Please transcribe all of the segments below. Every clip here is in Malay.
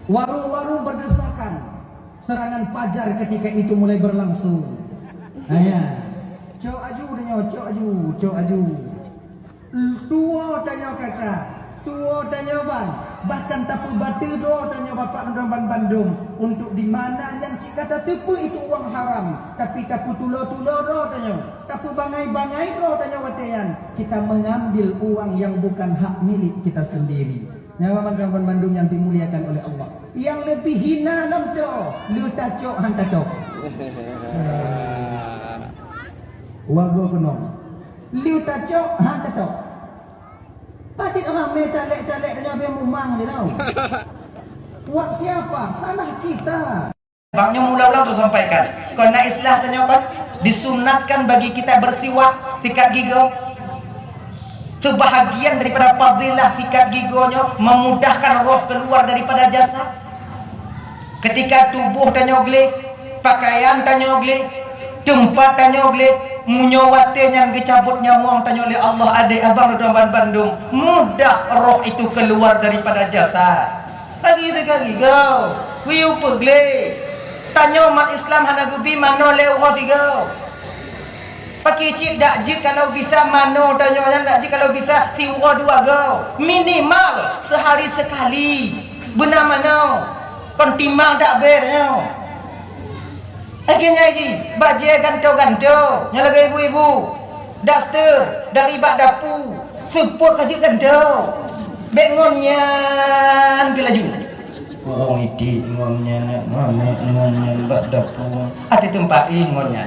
Warung-warung berdesakan. Serangan fajar ketika itu mulai berlangsung. Ya. Cok aju tanya, cok aju. Tua tanya kakak, tua tanya bang. Bahkan tapu batu do tanya bapak Nurban Bandung. Untuk di mana yang si kata tepu itu uang haram. Tapi tapu tulo-tulo do tanya. Tapu bangai-bangai do tanya watean. Kita mengambil uang yang bukan hak milik kita sendiri. Nyawa Nurban Bandung yang dimuliakan oleh Allah. Yang lebih hina nam cok, lu tak cok hantar cok. Wago kuno. Liu tak cok hantar cok. Tadi orang me calek-calek dengan dia mumang dia tahu. Wak siapa? Salah kita. Bangnya mula-mula tu sampaikan. Karena istilah tanya kan disunatkan bagi kita bersiwak sikat gigi. Sebahagian daripada fadilah sikat giginya memudahkan roh keluar daripada jasad. Ketika tubuh tanyogli, pakaian tanyogli, tempat tanyogli, munyawate yang dicabut nyawang tanyogli Allah adik abang Nurban Bandung, mudah roh itu keluar daripada jasad. Lagi sekali go, wiu pegle, tanya umat Islam hana gubi mano lewat tiga. Pakai cik dak jik kalau bisa mano tanya yang dak jik kalau bisa tiwa dua go, minimal sehari sekali. Benar mano? Kon timang tak bernya. Akhirnya ji, baje ganto-ganto, nyalaga ibu-ibu, daster dari bak dapu, support kaji ganto, bengonnya bila ju. Oh itu ngonnya, ngonnya bak dapu, ada tempat ngonnya.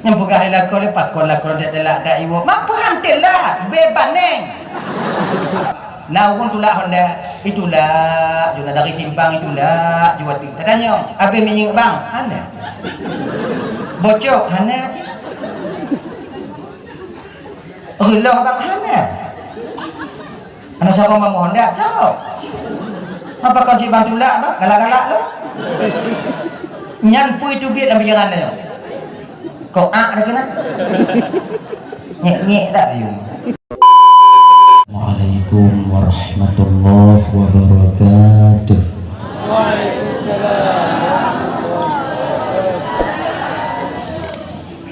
Yang bukan hilang kau lepas kau lah kalau dia telah dah iwo, mampu hantelah, bebas neng. Nah, pun tulah Honda itulah juga dari timbang itulah jual tinggi. Tanya, apa minyak bang? Hana. Bocok hana aja. Allah bang hana. Anak siapa mau Honda? Jauh. Apa kau si bang tulah bang? Galak-galak lo. Nyampu itu biar ambil jangan dia. Kau dah kena. Nyek-nyek tak you. Assalamualaikum warahmatullahi wabarakatuh. Waalaikumsalam.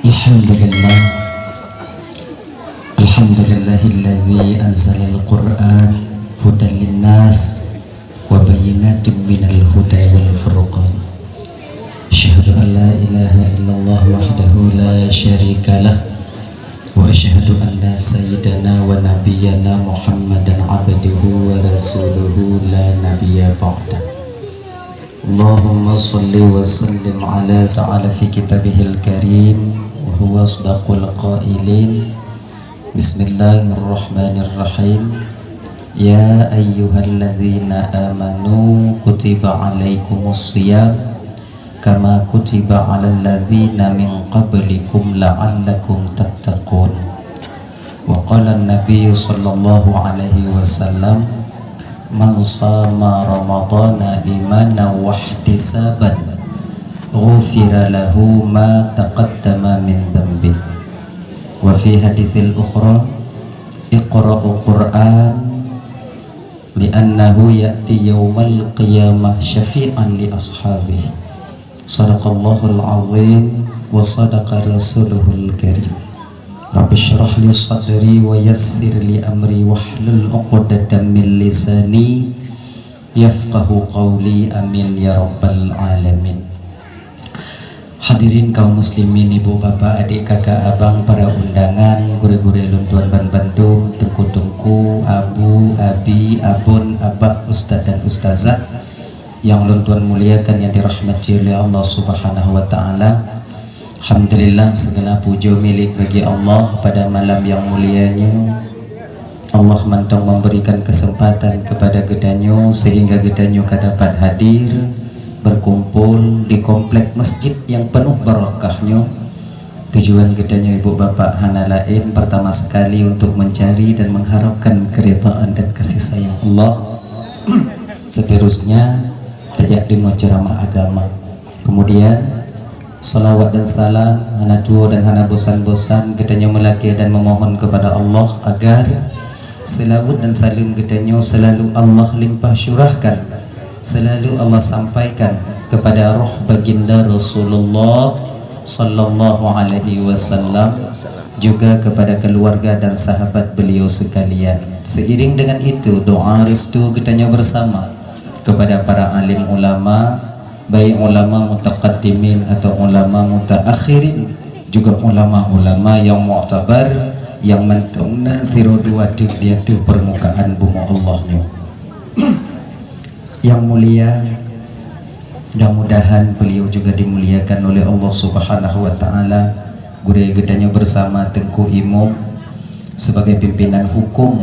Alhamdulillah. Alhamdulillahilladzi anzala al-Qur'an hudan linnas wa bayyinatin minal huda wal furqan. Asyhadu an la ilaha illallah wahdahu la syarika lah. Wa asyhadu anna sayyidana wa nabiyyana Muhammadan abduhu wa rasuluhu la nabiyya ba'da. Allahumma salli wa sallim ala ta'ala fi kitabihil karim wa huwa asdaqul qailin. Bismillahirrahmanirrahim. Ya ayyuhalladzina amanu kutiba alaikumus shiyam kama kutiba 'alal ladzina min qablikum la'allakum tattaqun. Wa qala an-nabiy sallallahu alaihi wasallam man shama ramadhana imanan wa ihtisaban ghufira lahu ma taqaddama min dhanbi. Wa fi haditsil ukhra iqra'u qur'an li'annahu ya'ti yawmal qiyamah syafi'an li ashabihi. Sadaqallahul azim wa sadaqa rasuluhul karim. Rabbi syrah li sadri wa yassir li amri wahlul 'uqdatam min lisani yafqahu qawli amin ya rabbal alamin. Hadirin kaum muslimin, ibu bapak adik kakak abang, para undangan, gure-gure luntuan ban Bandung, tengku-tengku, abu, abi, abun, abak, ustaz dan ustazah yang luntuan muliakan yang dirahmati oleh Allah Subhanahu wa taala. Alhamdulillah, segala puja milik bagi Allah. Pada malam yang mulianya Allah mantong memberikan kesempatan kepada gedanyo sehingga gedanyo dapat hadir berkumpul di komplek masjid yang penuh barakahnya. Tujuan gedanyo ibu bapak hana lain pertama sekali untuk mencari dan mengharapkan keridhaan dan kasih sayang Allah. Seterusnya tajak dengan ceramah agama, kemudian salawat dan salam hana duo dan hana bosan-bosan gedanyo melaki dan memohon kepada Allah agar selawat dan salim gedanyo selalu Allah limpah syurahkan selalu Allah sampaikan kepada roh baginda Rasulullah sallallahu alaihi wasallam, juga kepada keluarga dan sahabat beliau sekalian. Seiring dengan itu, doa restu kitanya bersama kepada para alim ulama, baik ulama mutaqaddimin atau ulama mutaakhirin, juga ulama-ulama yang mu'tabar, yang mentungna thiroduwadik di permukaan bumi Allahnya. Yang mulia, mudah-mudahan beliau juga dimuliakan oleh Allah Subhanahu wa taala. Gure gedanya bersama Tengku Imam sebagai pimpinan hukum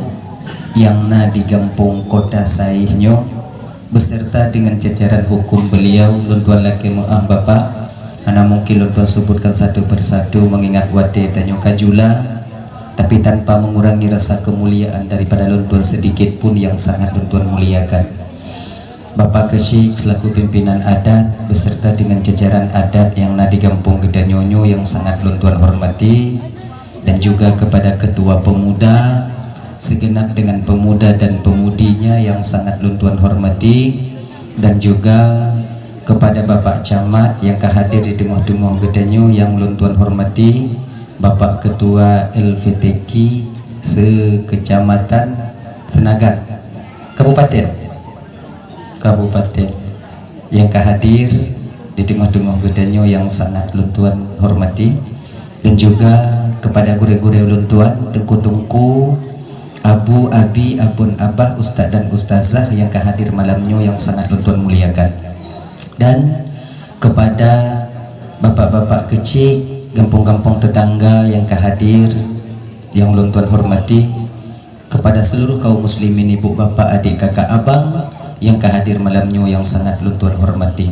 yang di Gampung Kota Saihnya, beserta dengan jajaran hukum beliau. Luntuan laki maaf Bapak, ana mungkin luntuan sebutkan satu persatu mengingat wate tanyo kajula, tapi tanpa mengurangi rasa kemuliaan daripada luntuan sedikit pun yang sangat luntuan muliakan. Bapak Kesyik selaku pimpinan adat beserta dengan jajaran adat yang di Kampung Gedanyonyo yang sangat luntuan hormati, dan juga kepada ketua pemuda segenap dengan pemuda dan pemudinya yang sangat luntuan hormati, dan juga kepada Bapak Camat yang hadir di tengah-tengah Gedanyo yang luntuan hormati, Bapak Ketua LVTQ sekecamatan Senagan Kabupaten yang hadir di tengah-tengah Gedanyo yang sangat luntuan hormati, dan juga kepada gure-gure luntuan, tengku-tengku, abu, abi, abun, abah, ustaz dan ustazah yang hadir malamnya yang sangat luntuan muliakan, dan kepada bapak-bapak kecil, kampung-kampung tetangga yang hadir yang luntuan hormati, kepada seluruh kaum muslimin, ibu, bapak, adik, kakak, abang yang hadir malamnya yang sangat luntuan hormati.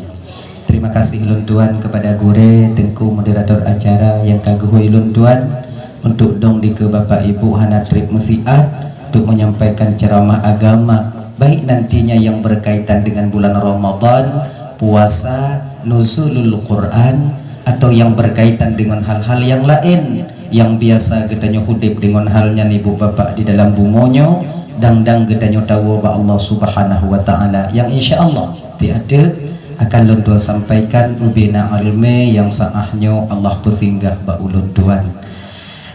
Terima kasih luntuan kepada gure tengku moderator acara yang kaguhui luntuan untuk dong di ke bapak ibu hana trip musiat untuk menyampaikan ceramah agama, baik nantinya yang berkaitan dengan bulan Ramadan, puasa, nuzulul Quran, atau yang berkaitan dengan hal-hal yang lain yang biasa gedanya hudib dengan halnya ibu bapak di dalam bumonyo, dang gedanya tahu ba Allah Subhanahu wa taala yang insyaallah tiada akan luntuan sampaikan ubina ilmu yang saahnya Allah pesinggah ba ulun tuan.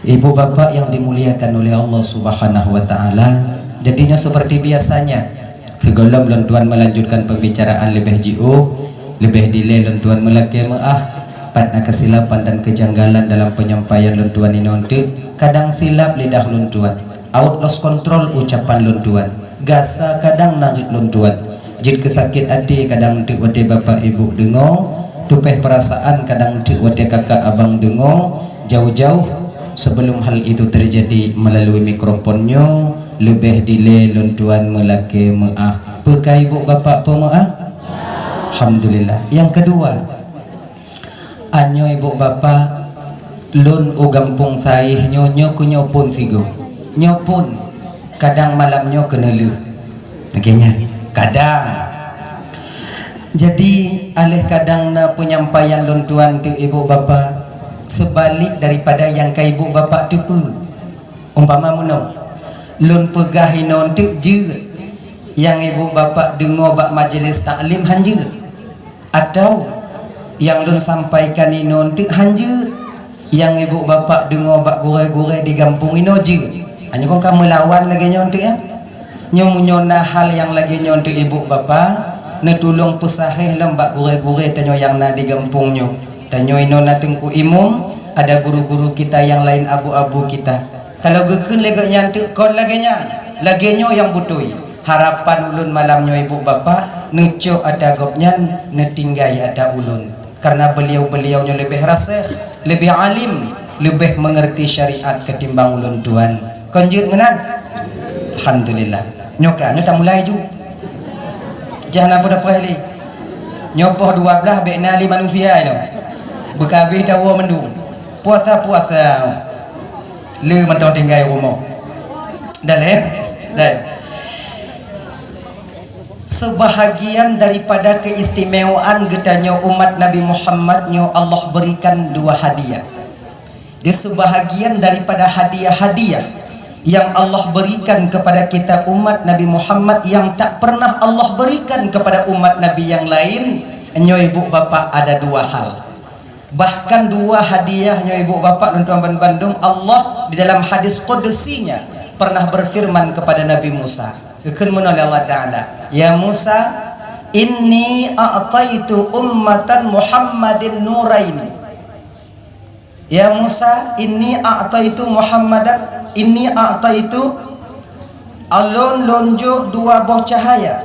Ibu bapak yang dimuliakan oleh Allah Subhanahu wa taala, jadinya seperti biasanya segala luntuan melanjutkan pembicaraan lebih jauh, lebih delay luntuan melaki maaf pada kesilapan dan kejanggalan dalam penyampaian luntuan ini nanti kadang silap lidah luntuan, out lost control ucapan luntuan, gasa kadang narik luntuan, jid kesakit hati kadang tik wate bapak ibu dengo, tupeh perasaan kadang tik wate kakak abang dengo. Jauh-jauh sebelum hal itu terjadi melalui mikrofonnya lebih delay luntuan melaki maaf pekai ibu bapak pemaaf, alhamdulillah. Yang kedua, anyo ibu bapak lun u gampung saih nyonyo ku nyopun sigo nyopun kadang malamnya kena leh akhirnya kadang jadi alih kadang na penyampaian luntuan ke ibu bapak sebalik daripada yang ke ibu bapak tu pun umpama muno lun pegah inon tu je yang ibu bapak dengar bak majlis taklim hanje, atau yang lun sampaikan inon tu hanje yang ibu bapak dengar bak gure-gure di kampung ino je hanya kong kamu lawan lagi nyontek ya nyona hal yang lagi nyontek ibu bapak netulung pesahih lembak gure-gure tanyo yang na di kampungnya tanyo ino na tengku imum, ada guru-guru kita yang lain abu-abu kita kalau geken lagi nyantek kon lagi nyo yang butui harapan ulun malamnya ibu bapak neco ada gopnya netinggai ada ulun karena beliau-beliaunya lebih rasih, lebih alim, lebih mengerti syariat ketimbang ulun tuan. Konjir menan, alhamdulillah. Nyokanya tak mulai ju. Jangan apa dah perli. Nyopoh 12 beknali manusia itu. Bekabih dawa mendung. Puasa-puasa. Le mentau tinggal rumah. Dah leh. Dah. Sebahagian daripada keistimewaan gedanya umat Nabi Muhammadnya Allah berikan dua hadiah. Dia sebahagian daripada hadiah-hadiah yang Allah berikan kepada kita umat Nabi Muhammad yang tak pernah Allah berikan kepada umat Nabi yang lain. Nyo ibu bapak, ada dua hal, bahkan dua hadiah nyo ibu bapak dan tuan Bandung. Allah di dalam hadis qudsinya pernah berfirman kepada Nabi Musa, kemun oleh Allah Ta'ala, ya Musa, inni a'taitu ummatan Muhammadin nuraini. Ya Musa, inni a'taitu Muhammadan, inni a'taitu alun lonjo dua buah cahaya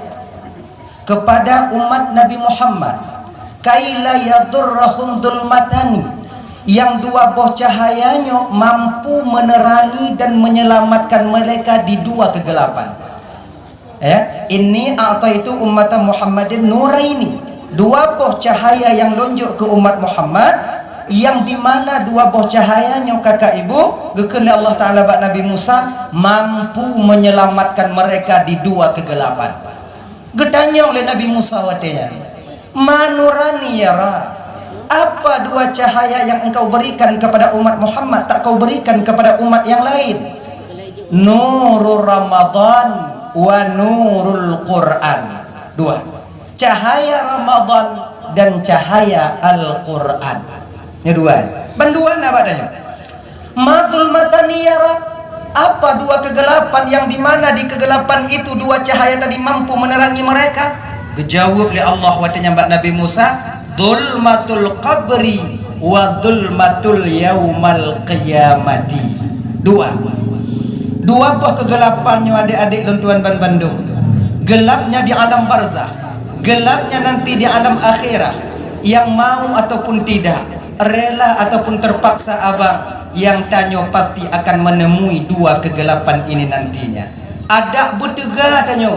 kepada umat Nabi Muhammad, kaila yadurrahum dulmatani, yang dua buah cahayanya mampu menerangi dan menyelamatkan mereka di dua kegelapan. Ini a'taitu ummatan Muhammadin nuraini, dua buah cahaya yang lonjok ke umat Muhammad, yang dimana dua buah cahayanya kakak ibu gekeni Allah Ta'ala bak Nabi Musa mampu menyelamatkan mereka di dua kegelapan. Getanya oleh Nabi Musa watenya, manurani yara, apa dua cahaya yang engkau berikan kepada umat Muhammad tak kau berikan kepada umat yang lain? Nurul Ramadan wa nurul Quran. Dua, cahaya Ramadan dan cahaya Al-Quran. Ini dua. Banduan apa adanya? Matul mataniyara, apa dua kegelapan yang dimana di kegelapan itu dua cahaya tadi mampu menerangi mereka? Dijawab oleh Allah watanya mbak Nabi Musa, dhulmatul qabri wa dhulmatul yaumal qiyamati. Dua buah kegelapannya adik-adik dan tuan Bandung. Gelapnya di alam barzakh, gelapnya nanti di alam akhirah. Yang mau ataupun tidak, rela ataupun terpaksa abang, yang tanyo pasti akan menemui dua kegelapan ini nantinya. Ada betega tanyo,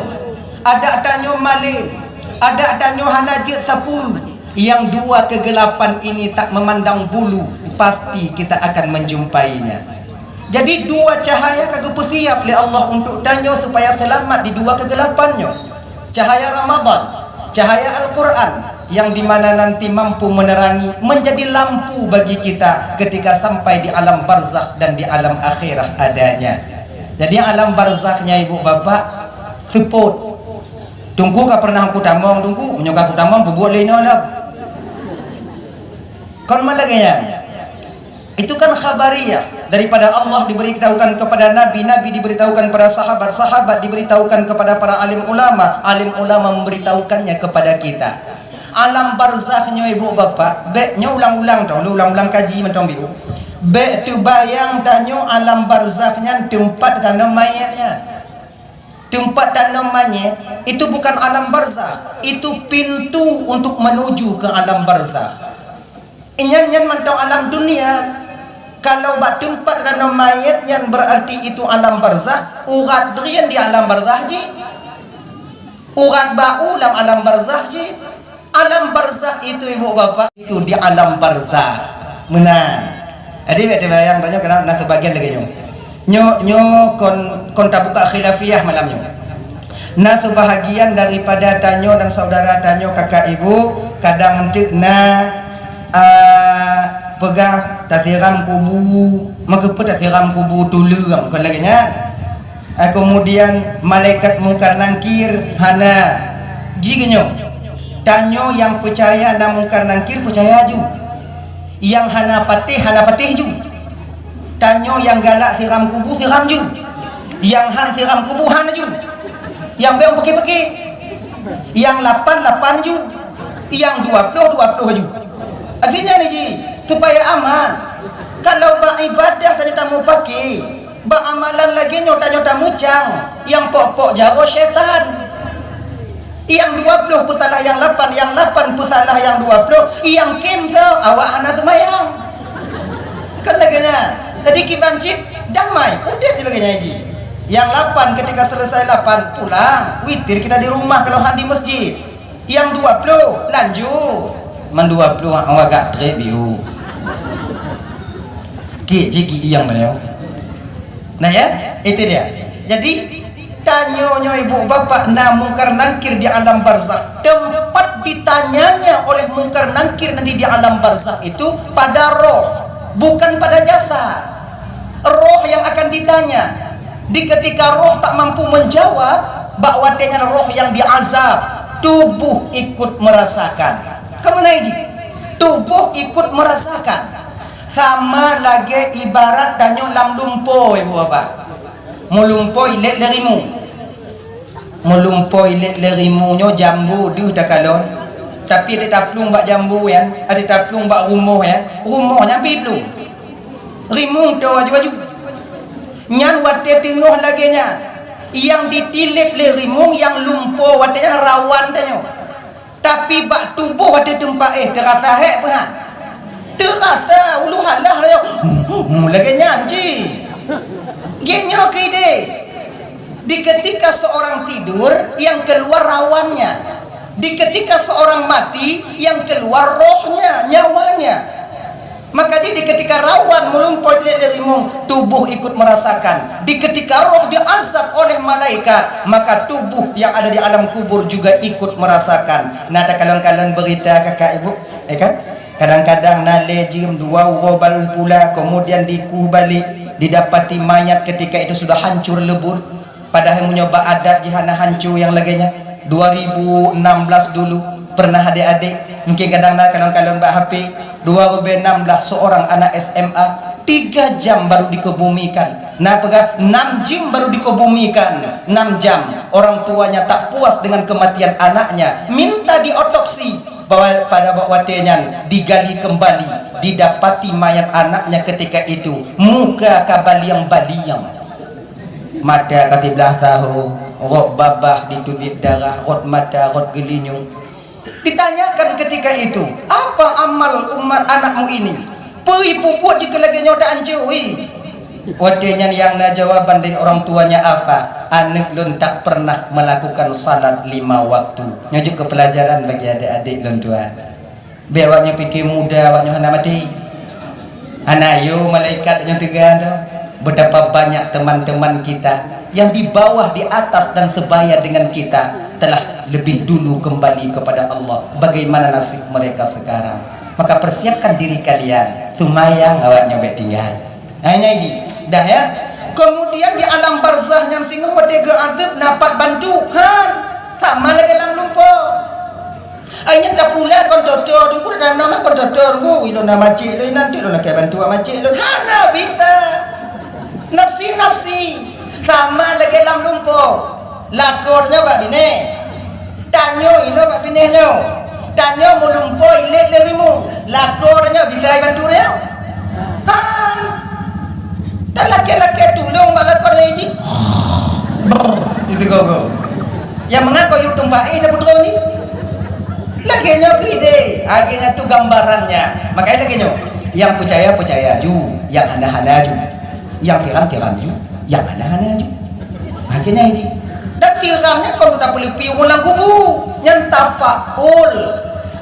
ada tanyo malim, ada tanyo hanajit sapu. Yang dua kegelapan ini tak memandang bulu, pasti kita akan menjumpainya. Jadi dua cahaya kagak siap oleh Allah untuk tanyo supaya selamat di dua kegelapannya. Cahaya Ramadan, cahaya Al-Quran, yang dimana nanti mampu menerangi, menjadi lampu bagi kita ketika sampai di alam barzakh dan di alam akhirah adanya. Jadi alam barzakhnya ibu bapak support. Tunggu kau pernah aku tamong, tunggu menyuka aku tamong berbuat lain alam. Kon malaganya. Itu kan khabariyah daripada Allah diberitahukan kepada nabi, nabi diberitahukan kepada sahabat, sahabat diberitahukan kepada para alim ulama, alim ulama memberitahukannya kepada kita. Alam barzakhnya ibu bapak, beknya ulang-ulang tau, ulang-ulang kaji mentong biu. Bek tu bayang tanyo alam barzakhnya tempat tanam mayatnya. Tempat tanam mayat itu bukan alam barzakh, itu pintu untuk menuju ke alam barzakh. Inyan mentong alam dunia. Kalau bak tempat tanam mayat yang berarti itu alam barzakh, urat drian di alam barzakh ji. Urat bau dalam alam barzakh ji. Alam barzakh itu ibu bapak itu di alam barzakh. Menang. Jadi bete bayang banyak kena nak sebagian lagi nyo kon tak buka khilafiyah malamnya. Nah sebahagian daripada tanyo dan saudara tanyo kakak ibu kadang entek pegang tasiram kubu, maka tasiram kubu tulung kan lagi nya. Kemudian malaikat mungkar nangkir hana jigenyo. Tanyo yang percaya dan mungkar nangkir percaya ju. Yang hana patih ju. Tanyo yang galak siram kubu siram ju. Yang han siram kubu han ju. Yang beong peki-peki. Yang 8 ju. Yang 20 ju. Akhirnya ni ji, supaya aman. Kalau bak ibadah tanya tamu pakai, bak amalan lagi nyota tamu cang, yang pokok jauh syaitan. Yang 20 pusalah yang 8, yang 8 pusalah yang 20, yang kim tau awak hana semayang. Kan laginya. Tadi kibancit damai, udah di laginya ji. Yang 8 ketika selesai 8 pulang, witir kita di rumah kalau han di masjid. Yang 20 lanjut. Man 20 awak gak trebiu. Ki jigi yang mana? Nah ya, itu dia. Jadi tanyanya ibu bapak mungkar nangkir di alam barzakh. Tempat ditanyanya oleh mungkar nangkir nanti di alam barzakh itu pada roh, bukan pada jasad. Roh yang akan ditanya. Di ketika roh tak mampu menjawab, bahwa dengan roh yang diazab, tubuh ikut merasakan. Kemana ini? Tubuh ikut merasakan. Sama lagi ibarat danyo lam lumpo ibu bapak. Mulumpoi let lerimu. Mulumpoi let lerimu nyo jambu du tak kalon. Tapi ada taplung bak jambu ya, ada taplung bak rumoh ya. Rumohnya piplung. Rimung tu aju-aju. Nyan wate tengah lagi nya. Yang ditilip le rimung yang lumpuh watenya rawan tanyo. Tapi bak tubuh wate tempat terasa hek pernah. Terasa ulu halah dia. Lagi nyanci. Genyo kide. Di ketika seorang tidur yang keluar rawannya. Di ketika seorang mati yang keluar rohnya, nyawanya. Maka di ketika rawan melumpur dari tubuh ikut merasakan. Di ketika roh diazab oleh malaikat, maka tubuh yang ada di alam kubur juga ikut merasakan. Nah, ada kalon-kalon berita kakak ibu, kan? Kadang-kadang nale jim dua baru pula, kemudian dikuh balik, didapati mayat ketika itu sudah hancur lebur. Padahal menyoba adat jihana hancur yang laginya. 2016 dulu pernah adik-adik mungkin kadang-kadang kalon-kalon mbak HP 2016 seorang anak SMA 3 jam baru dikebumikan. Nah, 6 jam baru dikebumikan. 6 jam. Orang tuanya tak puas dengan kematian anaknya, minta diotopsi. Bahwa pada waktunya digali kembali, didapati mayat anaknya ketika itu muka kabaliang-baliang, mata katibelah tahu, rot babah ditubit darah, rot mata, rot gelinyung. Ditanyakan ketika itu, apa amal umat anakmu ini? Peri pupuk jika lagi nyoda ancui. Wadenya yang na jawaban dari orang tuanya apa? Anak lun tak pernah melakukan salat 5 waktu. Nyojuk ke pelajaran bagi adik-adik lun tua. Biar awaknya pikir muda, awaknya hendak mati. Anayo malaikat yang tiga. Betapa banyak teman-teman kita yang di bawah, di atas dan sebaya dengan kita telah lebih dulu kembali kepada Allah. Bagaimana nasib mereka sekarang? Maka persiapkan diri kalian. Sumayang awaknya baik tinggal. Hanya ini. Dah ya. Kemudian di alam barzah yang tinggal merdeka azab dapat bantuan. Sama lagi dalam lupa. Akhirnya tak pula kontotor. Aku dah nama kontotor. Ilo nama cik lo nanti lo nak bantuan macik lo. Hana bisa. Nafsi-nafsi. Sama lagi dalam lupa. Lakornya bak bine. Tanyo ino bak bine nyo. Tanyo mulumpo ilik lerimu. Lakornya bisa bantu dia. Tak laki-laki tolong balakor lagi. Itu kau. Yang mengapa you tumpai dah putra ni? Laginya kide, akhirnya tu gambarannya. Makanya laginya yang percaya ju, yang hana-hana ju, yang tiram ju, yang hana-hana ju. Akhirnya ini. Dan tiramnya kalau tak boleh piu ulang kubu, yang tafaul.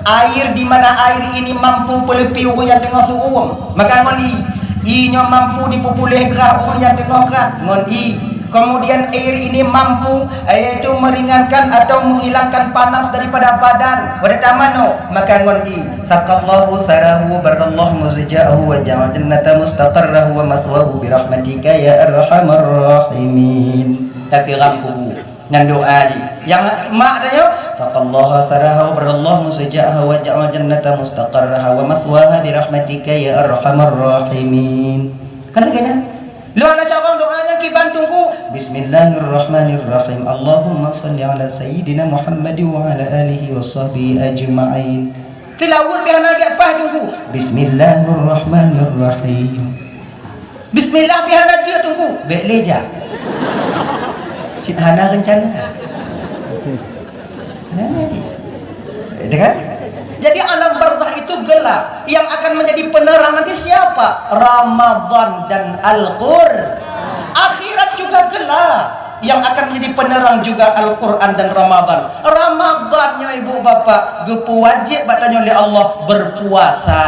Air di mana air ini mampu pelepiu yang tengah suum, maka ngoli. Inyo mampu dipupulih gerak orang yang tengah gerak ngon i. Kemudian air ini mampu yaitu meringankan atau menghilangkan panas daripada badan. Pada tamano maka ngon i. Saqallahu sarahu barallahu muzja'ahu wa ja'al jannata mustaqarrahu wa maswahu bi rahmatika ya arhamar rahimin. Tatiram kubu dan doa yang maknanya faqallahu sarahu barallahu muzja'ahu wa ja'al jannata mustaqarraha wa maswaha bi rahmatika ya arhamar rahimin. Kan kayaknya lu ana cabang doanya ki bantungku bismillahirrahmanirrahim Allahumma shalli ala sayyidina Muhammad wa ala alihi wa sahbihi ajma'in. Tilawat bi ana apa tunggu bismillahirrahmanirrahim. Bismillah bi ana je tunggu be leja. Cik hana rencana. Kan? Jadi alam barzah itu gelap. Yang akan menjadi penerang nanti siapa? Ramadan dan Al-Qur'an. Akhirat juga gelap. Yang akan menjadi penerang juga Al-Quran dan Ramadan. Ramadannya ibu bapak gepu wajib batanya oleh Allah berpuasa.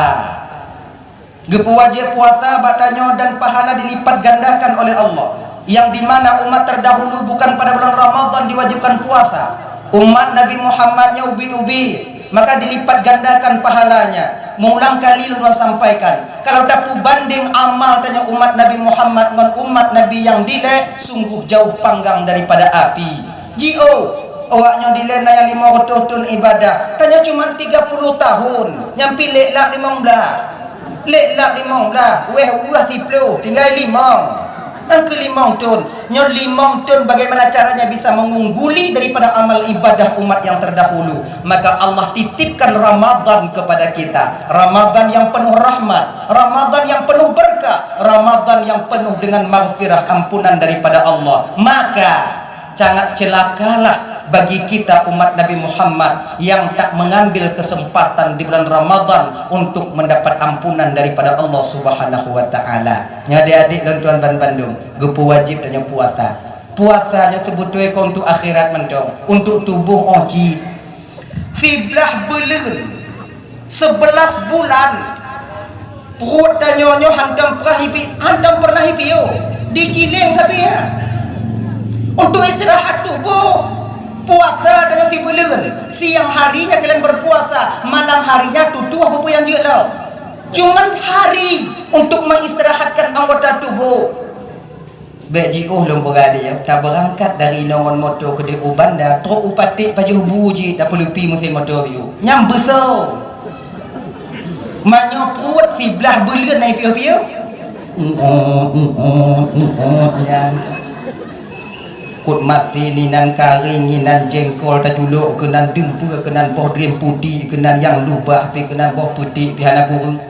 Gepu wajib puasa batanya dan pahala dilipat gandakan oleh Allah. Yang dimana umat terdahulu bukan pada bulan Ramadan diwajibkan puasa. Umat Nabi Muhammadnya ubi-ubi maka dilipat gandakan pahalanya. Mengulang kali lu sampaikan, kalau dapat banding amal tanya umat Nabi Muhammad dengan umat Nabi yang dilek, sungguh jauh panggang daripada api. Jio awaknya dilek na yang 500 tahun ibadah, tanya cuma 30 tahun, nyampi lek lah 15, lek lah 15, weh wah 10, tinggal 5. Yang ke-5 tahun, nyor 5 tahun bagaimana caranya bisa mengungguli daripada amal ibadah umat yang terdahulu. Maka Allah titipkan Ramadan kepada kita, Ramadan yang penuh rahmat, Ramadan yang penuh berkah, Ramadan yang penuh dengan maghfirah, ampunan daripada Allah. Maka sangat celakalah bagi kita umat Nabi Muhammad yang tak mengambil kesempatan di bulan Ramadan untuk mendapat ampunan daripada Allah Subhanahu wa taala. Ya adik-adik dan tuan Bandung, gupu wajib dan puasa. Puasanya sebetulnya untuk akhirat mendong, untuk tubuh oji. 11 bulan 11 bulan perut dan nyonyo handam pernah hipi yo dikiling sapi ya. Untuk istirahat tubuh. Puasa dengan 3 bulan. Siang harinya kalian berpuasa, malam harinya tutup apa yang jelau. Cuman hari untuk mengistirahatkan anggota tubuh. Bek lumpuh gadi ya. Tak berangkat dari nongon motor ke di Ubanda, truk upatik paju buji tak perlu pi musim motor biu. Nyam besar. Manyo perut 11 bulan naik piu-piu. Yang kut mati ninan kari ninan jengkol tajuluk kenan dempur kenan boh dream putih kenan yang lubah pi kenan boh putih pi hana kurung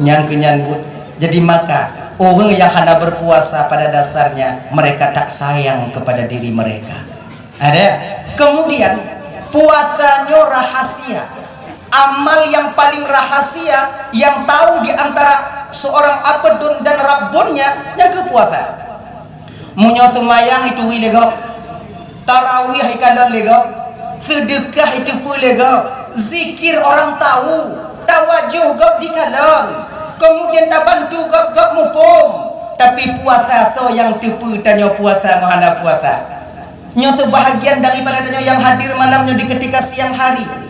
nyang kenyan but. Jadi maka orang yang hana berpuasa pada dasarnya mereka tak sayang kepada diri mereka. Ada. Kemudian puasanya rahasia. Amal yang paling rahasia yang tahu di antara seorang abdun dan rabbunnya yang kepuasa. Munyo semayang itu lego, tarawih ikalan lego, sedekah itu pun lego, zikir orang tahu, tawajuh gap di kalan, kemudian tak bantu gap mupom. Tapi puasa so yang tipu tanya puasa mahana puasa. Nyo sebahagian daripada tanya yang hadir malamnya di ketika siang hari.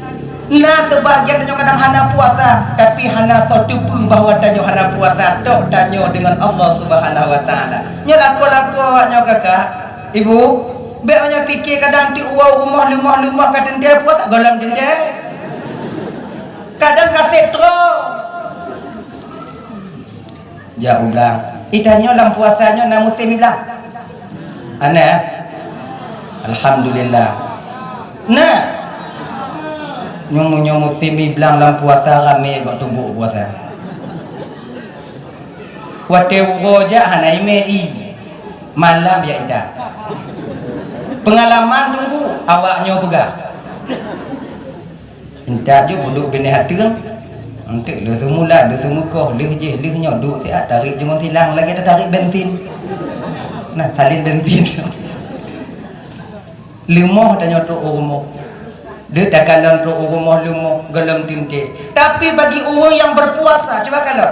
Nah sebahagian tanya kadang hana puasa, tapi hana so tipu bahwa tanya hana puasa. Tok tanya dengan Allah Subhanahu wa taala. Nyo lako-lako nyo kakak, ibu, be nya fikir kadang ti uau rumah kadang dia puasa golang dia. Kadang kasih tro. Ya ulang. Itanya dalam puasanya na musim bilang. Ana alhamdulillah. Nah nyomu musim bilang dalam puasa rame kok tubuh puasa. Wate roja hanai mei malam ya ida. Pengalaman tunggu awaknya pegah. Entah je duduk bini hateng. Untuk le semula le semukoh le je le nyo duk siat tarik jangan silang lagi ada tarik bensin. Nah salin bensin. Lemoh tanya tu rumah. Dia tak kalah untuk rumah lumah gelam tinte. Tapi bagi orang yang berpuasa, coba kalau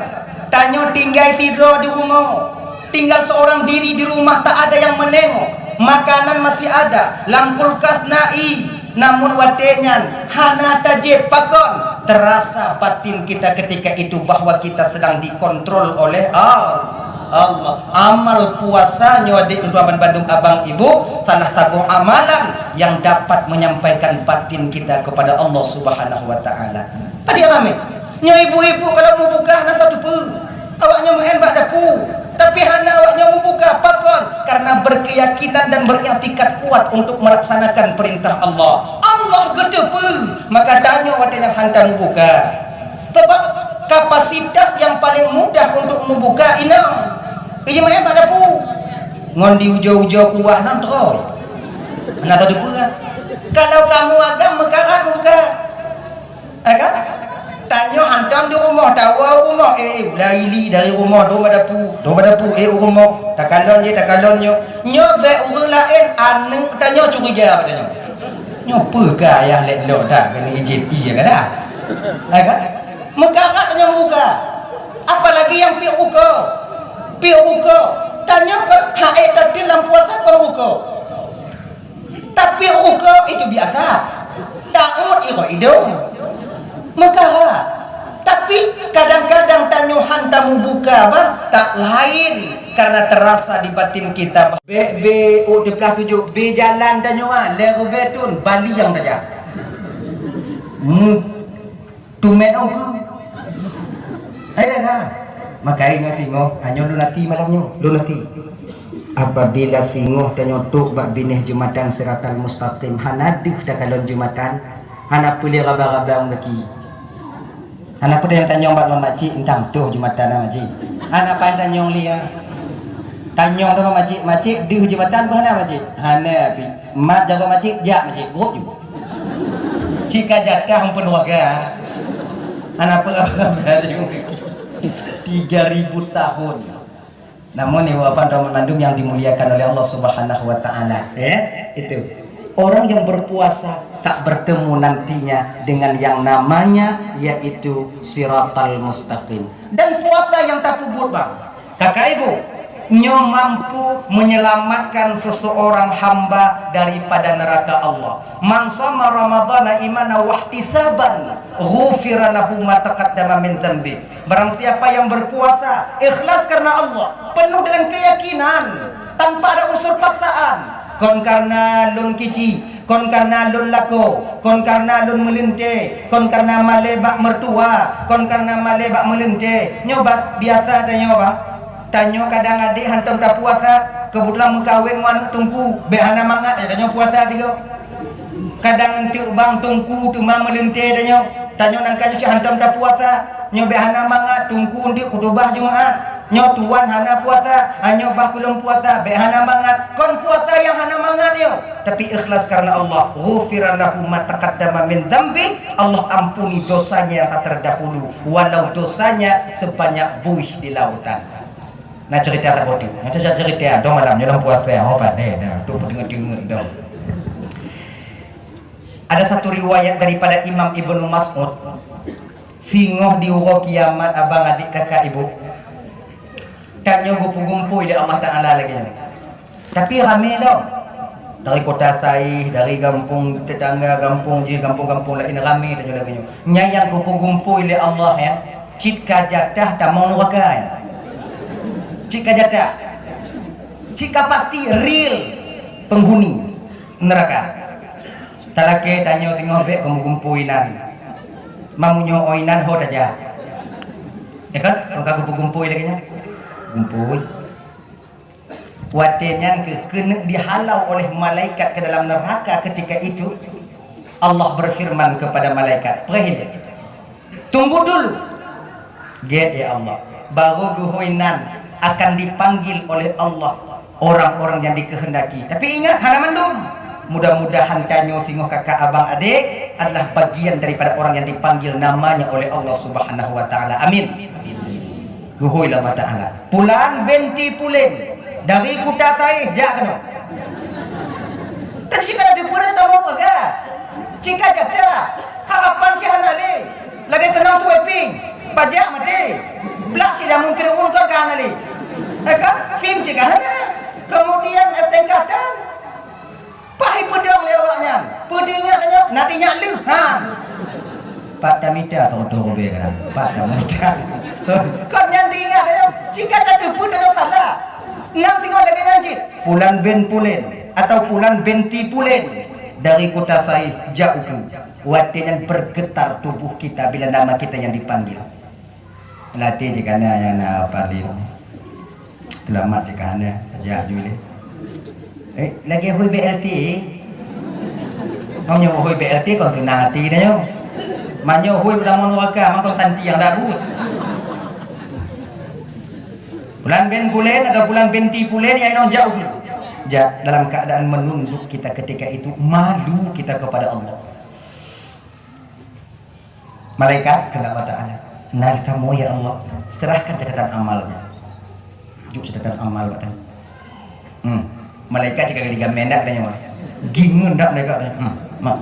tanya tinggal tidur di rumah, tinggal seorang diri di rumah, tak ada yang menengok, makanan masih ada, lam kulkas nai, namun watenyan hana tajib pakon. Terasa batin kita ketika itu bahwa kita sedang dikontrol oleh Allah. Amal puasanya adik untuk Bandung abang ibu salah satu amalan yang dapat menyampaikan batin kita kepada Allah Subhanahu wa taala. Tadi rame. Nyo ibu-ibu kalau mau buka nasa tupu. Awaknya main bak dapu. Tapi hana awaknya mau buka pakon karena berkeyakinan dan beriktikad kuat untuk melaksanakan perintah Allah. Allah gedepu. Maka tanya ada yang hantar buka. Sebab kapasitas yang paling mudah untuk membuka inang. Iya main pada pu. Ngon di ujo-ujo kuah nantroy. Mana tahu depa. Kalau kamu agak mekarat buka. Agak tanya hantam di rumah tahu rumah laili dari rumah do pada pu rumah tak kalonnya nyo be urang lain anu tanya curiga padanya. Nyo apa ka ayah lek lo tak kena izin iya kan dah. Agak mekarat tanya buka. Apalagi yang pi buka. Buka tanya kan haid tadi dalam puasa kalau buka tapi buka itu biasa takut iko hidung Maka tapi kadang-kadang tanyuhan tamu buka bang tak lain karena terasa di batin kita. B di belah tujuh B jalan tanyuhan leru betun Bali yang saja. Tumen aku. Ada kan? Makanya singo hanya lu lati malamnya lu lati. Apabila singo tanya tuk bak binih Jumatan Siratal Mustaqim hanadih dah kalon Jumatan anak pilih raba-raba ngaki. Anak pun yang tanyong bak makcik entang tuh Jumatan makcik. Anak pas tanyong lia. Tanyong tu makcik di Jumatan bahana makcik. Hana api. Mak jaga makcik jak makcik grup juga. Jika jatah pun warga. Anak pun raba-raba 3000 tahun. Namun ibu bapak Ramadan yang dimuliakan oleh Allah Subhanahu wa taala, ya, itu. Orang yang berpuasa tak bertemu nantinya dengan yang namanya yaitu Siratal Mustaqim. Dan puasa yang tak kubur, Bang. Kakak Ibu, nyo mampu menyelamatkan seseorang hamba daripada neraka Allah. Man shoma Ramadhana imanan wa ihtisaban, ghufira lahu ma taqaddama min dhanbi. Barang siapa yang berpuasa ikhlas karena Allah, penuh dengan keyakinan tanpa ada unsur paksaan. Kon karena lun kici, kon karena lun lako, kon karena lun melinte, kon karena malebak mertua, kon karena malebak melinte. Nyoba biasa ada nyoba. Tanyo kadang adik hantam tak puasa, kebetulan mengkawin mana tungku, behana mangat ada nyo puasa tiga. Kadang tiu bang tungku tu mang melinte tanyo. Tanyo nang kanyo si hantam tak puasa, nyo behana mangat tungku untuk kudubah Jumaat. Nyo tuan hana puasa, nyo bah kulum puasa, behana mangat. Kon puasa yang hana mangat yo, tapi ikhlas karena Allah. Ghufira lahu ma taqaddama min dzambi. Allah ampuni dosanya yang tak terdahulu, walau dosanya sebanyak buih di lautan. Nah cerita tak bodoh, nanti saya cerita dong malam dalam puasa obat dah, tu dengar dong. Ada satu riwayat daripada Imam Ibnu Mas'ud. Singoh di uro kiamat abang adik kakak ibu. Tanyo gumpu-gumpu oleh Allah Ta'ala lagi. Tapi ramai loh. Dari kota Saih, dari kampung tetangga, kampung lain ramai tanyo lagi. Nyayang gumpu-gumpu oleh Allah ya. Cika jadah tak mau neraka ya. Cika jadah. Cika pasti real penghuni neraka. Talake tanyo tengok bek kumpuinan. Mamunyo oinan ho aja. Ya kan? Kalau kumpul lagi nya. Kumpul. Watenya kena dihalau oleh malaikat ke dalam neraka ketika itu. Allah berfirman kepada malaikat, "Pergi. Tunggu dulu." Get ya Allah. Baru guhoinan akan dipanggil oleh Allah orang-orang yang dikehendaki. Tapi ingat hana mendung. Mudah-mudahan tanyo singo kakak abang adik adalah bagian daripada orang yang dipanggil namanya oleh Allah Subhanahu wa taala. Amin. Guhoi Allah taala. Pulan benti pulen dari kuta sai jak kena. Tapi kalau di pulen tak apa ke? Cika jaja. Harapan si hanale. Lagi tenang tu eping. Pajak mati. Blak si dah mungkin untuk kan ali. Kan? Sim cika hana. Kemudian estekatan pahi pedang lewatnya, pedingnya tanya, nanti nyalih, Pak Tamida atau Dobe kan, Pak Tamida, kau nyanti ingat tanya, jika tak pun tanya salah, nang tengok lagi nyanci, pulan ben pulen atau pulan benti pulen dari kota Saih jauh, watinya bergetar tubuh kita bila nama kita yang dipanggil. Latih jika yang apa dia, selamat jika anda ya Juli. Lagi hui BLT. Mau nyoba hui BLT kau senang hati dah nyo. Manyo hui beramun waka, mangkau tanti yang darut. Bulan ben pulen atau bulan benti pulen yang jauh. Dalam keadaan menunduk kita ketika itu, malu kita kepada Allah. Malaikat kena Ta'ala, nal kamu ya Allah, serahkan catatan amalnya. Juk catatan amal badan. Malaikat jika diga mendak katanya mah. Gingun dak mereka katanya. Mak.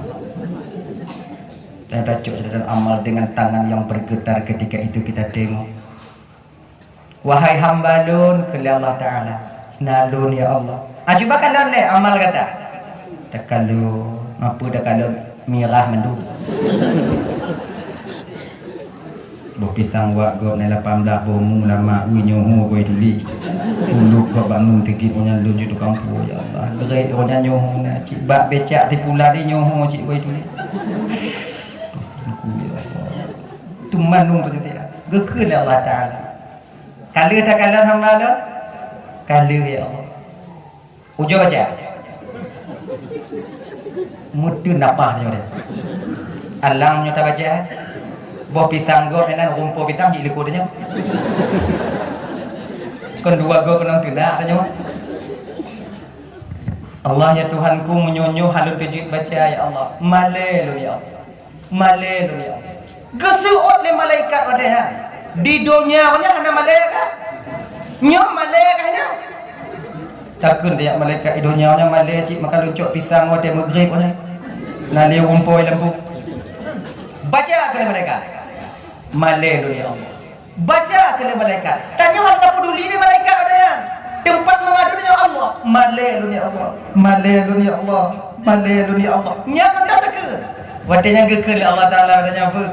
Dan racuk catatan amal dengan tangan yang bergetar ketika itu kita tengok. Wahai hamba lun ke Allah Ta'ala. Nalun ya Allah. Coba kan le amal kata. Takalu apa dah kalau mirah mendu. pisang wak go ni 18 bomu lama wi nyoho go tuli fuluk go bangun tiki punya lunju tu kampung ya Allah gerai orang nyoho na cik bak becak di pula ni nyoho cik go tuli tu manung tu dia gekeun Allah Taala kala tak kala hamba lo kala ya Allah ujo baca mutu napah je dia alang nyo ta baca boh pisang go nenan rumpo pisang cik liku dia kon dua go kenang tidak tanya Allah ya Tuhanku menyonyo halun tujud baca ya Allah malelu ya Allah malelu ya Allah gesuot le malaikat wadah di dunia nya ada malaikat nyo malaikat nya takun dia malaikat di dunia nya malaikat cik maka luncuk pisang wadah maghrib wadah nali rumpo lembu baca ke mereka malelu ya Allah baca ke malaikat tanya apa peduli ni malaikat ada yang tempat mengadu ya Allah malelu ya Allah malelu ya Allah malelu ya Allah nya tak ke wadahnya ke Allah Taala wadahnya apa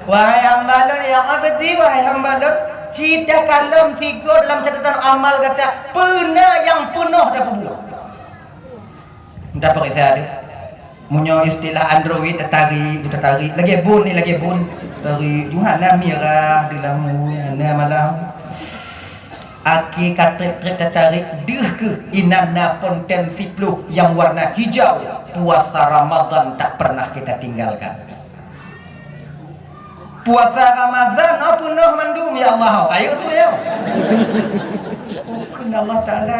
wahai hamba yang abdi wahai hamba cita kalam figur dalam catatan amal kata pernah yang penuh dah pebuah dapat saya munyo istilah Android tarik lagi bun ni lagi bun dari Juhana mirah dilamu ya malam aki kata tarik deh ke inana potensi pluh yang warna hijau puasa Ramadan tak pernah kita tinggalkan puasa Ramadan penuh mandum ya Allah ayo sudah Allah Taala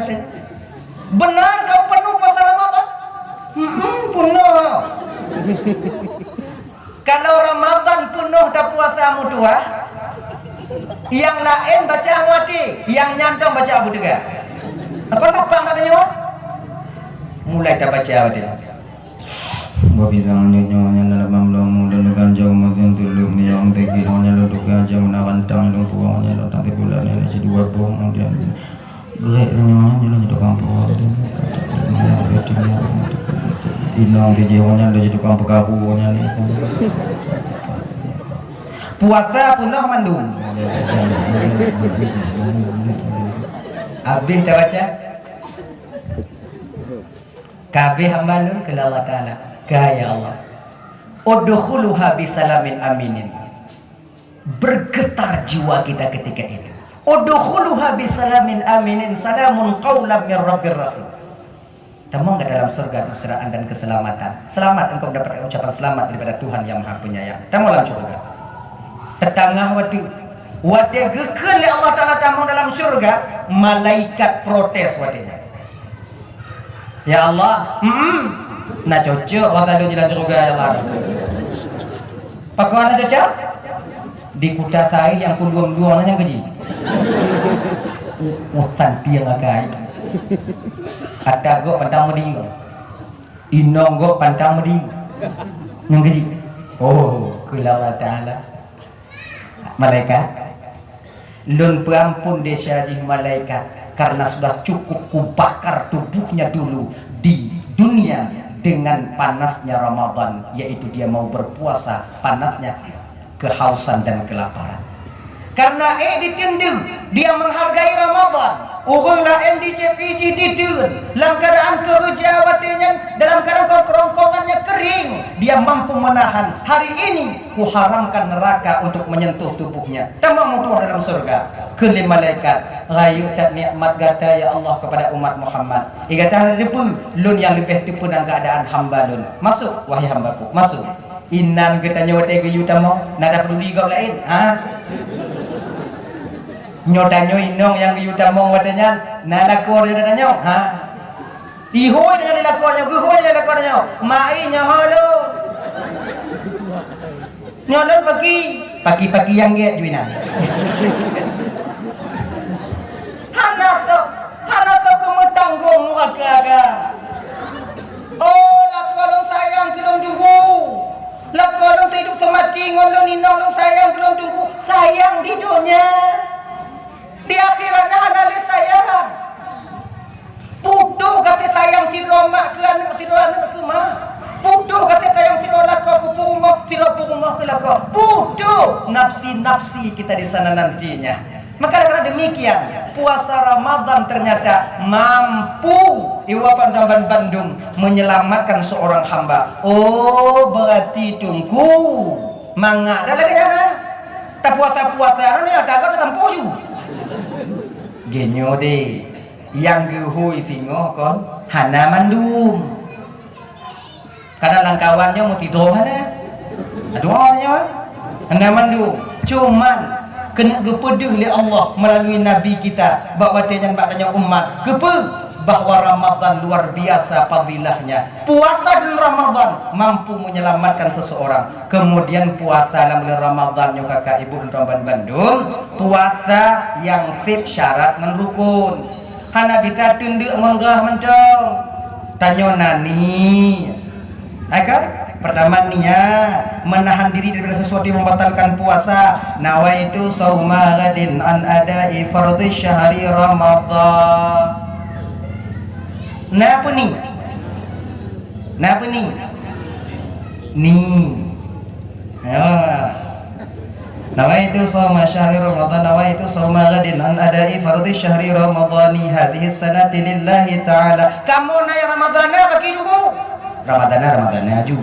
benar kau penuh puasa Ramadan penuh kalau Ramadan penuh dah puasa mutua yang lain baca awati yang nyantong baca abu juga apa lapang nak tanya mulai dah baca awati babi tangan nyonya dalam mamlamu dan ganjau makin tulung ni yang tegi nyonya lo ganjau menawantang lo puangnya lo tanti bulan ni si dua bom kemudian gerak nyonya lo tukang puang inong di jiwanya lo tukang pekabunya ni puasa penuh mandum habis dah baca kabeh amalun ke Allah Taala gaya Allah udkhuluha bisalamin aminin bergetar jiwa kita ketika itu udkhuluha bisalamin aminin salamun qaulan min rabbir rahim tamang ke dalam surga keseraan dan keselamatan selamat engkau mendapat ucapan selamat daripada Tuhan yang Maha Penyayang tamang dalam surga tetangah wadi gekeun Allah Taala tamang dalam surga malaikat protes wadinya ya Allah, nak cocok waktu itu jalan surga ya Allah. Pakai nak cocok? Di kuda saya yang kuduang-duang yang keji. Usan dia ngakai. Ada go pantang medi. Inong go pantang medi. Yang keji. Oh, kula Taala. Malaikat. Lun perampun desa jih malaikat. Karena sudah cukup kubakar tubuhnya dulu di dunia dengan panasnya Ramadan, yaitu dia mau berpuasa, panasnya kehausan dan kelaparan. Karena ditendung, dia menghargai Ramadan. Orang lain di CPG ditendung dalam keadaan kerja watinya, dalam keadaan kerongkongannya kering, dia mampu menahan. Hari ini kuharamkan neraka untuk menyentuh tubuhnya. Tamam mutuh dalam surga. Keli malaikat rayu tak nikmat gata ya Allah kepada umat Muhammad. Igata lepu lun yang lebih tipu dalam keadaan hamba lun. Masuk wahai hambaku, masuk. Inan kita nyote ke yutamo, nada peduli kau lain. Nyotanyo inong yang ke yutamo watanya, nada kor dia danyo. Ihoy dengan dilakornya, guhoy dengan dilakornya. Mai nyahalo. Nyolol pagi yang ge juina. Hanaso kemetanggung nuaka. Oh, lakolong sayang kelong tunggu. Lakolong hidup semati ngolong inolong sayang kelong tunggu. Sayang di dunia. Di akhiratnya hanalis sayang. Putu kasih sayang si Roma ke anak si anak ke mak. Putu kasih sayang si Roma ke pupung mak si pupung mak ke laka. Putu nafsi-nafsi kita di sana nantinya. Maka karena demikian, puasa Ramadan ternyata mampu Iwapan Bandung menyelamatkan seorang hamba. Oh, berarti tunggu mangga dah lagi ana. Tak puasa-puasa ni ada kau datang poju. Genyo de yang gehui tingo kon hana mandum. Karena langkawannya mau tidur hana. Aduhnya hana mandum. Cuman kena gepedeh oleh Allah melalui Nabi kita bahawa jangan bakdanya umat gepe bahwa Ramadan luar biasa fadilahnya. Puasa di Ramadan mampu menyelamatkan seseorang. Kemudian puasa dalam bulan Ramadan yo kakak ibu Ramban Bandung, puasa yang fit syarat menrukun. Hana bisa tunduk menggah mentong. Tanyo nani. Akan pertama niat menahan diri dari sesuatu yang membatalkan puasa. Nawaitu sauma ghadin an ada'i fardhi syahri Ramadan. Nah apa ni? Nah apa ni? Ni. Nawaitu sauma syahri Ramadan, nawaitu sauma ghadin an ada'i fardhi syahri Ramadani hadhihi sanati lillahi ta'ala. Kamu na ya Ramadana bagi dulu. Ramadana aju.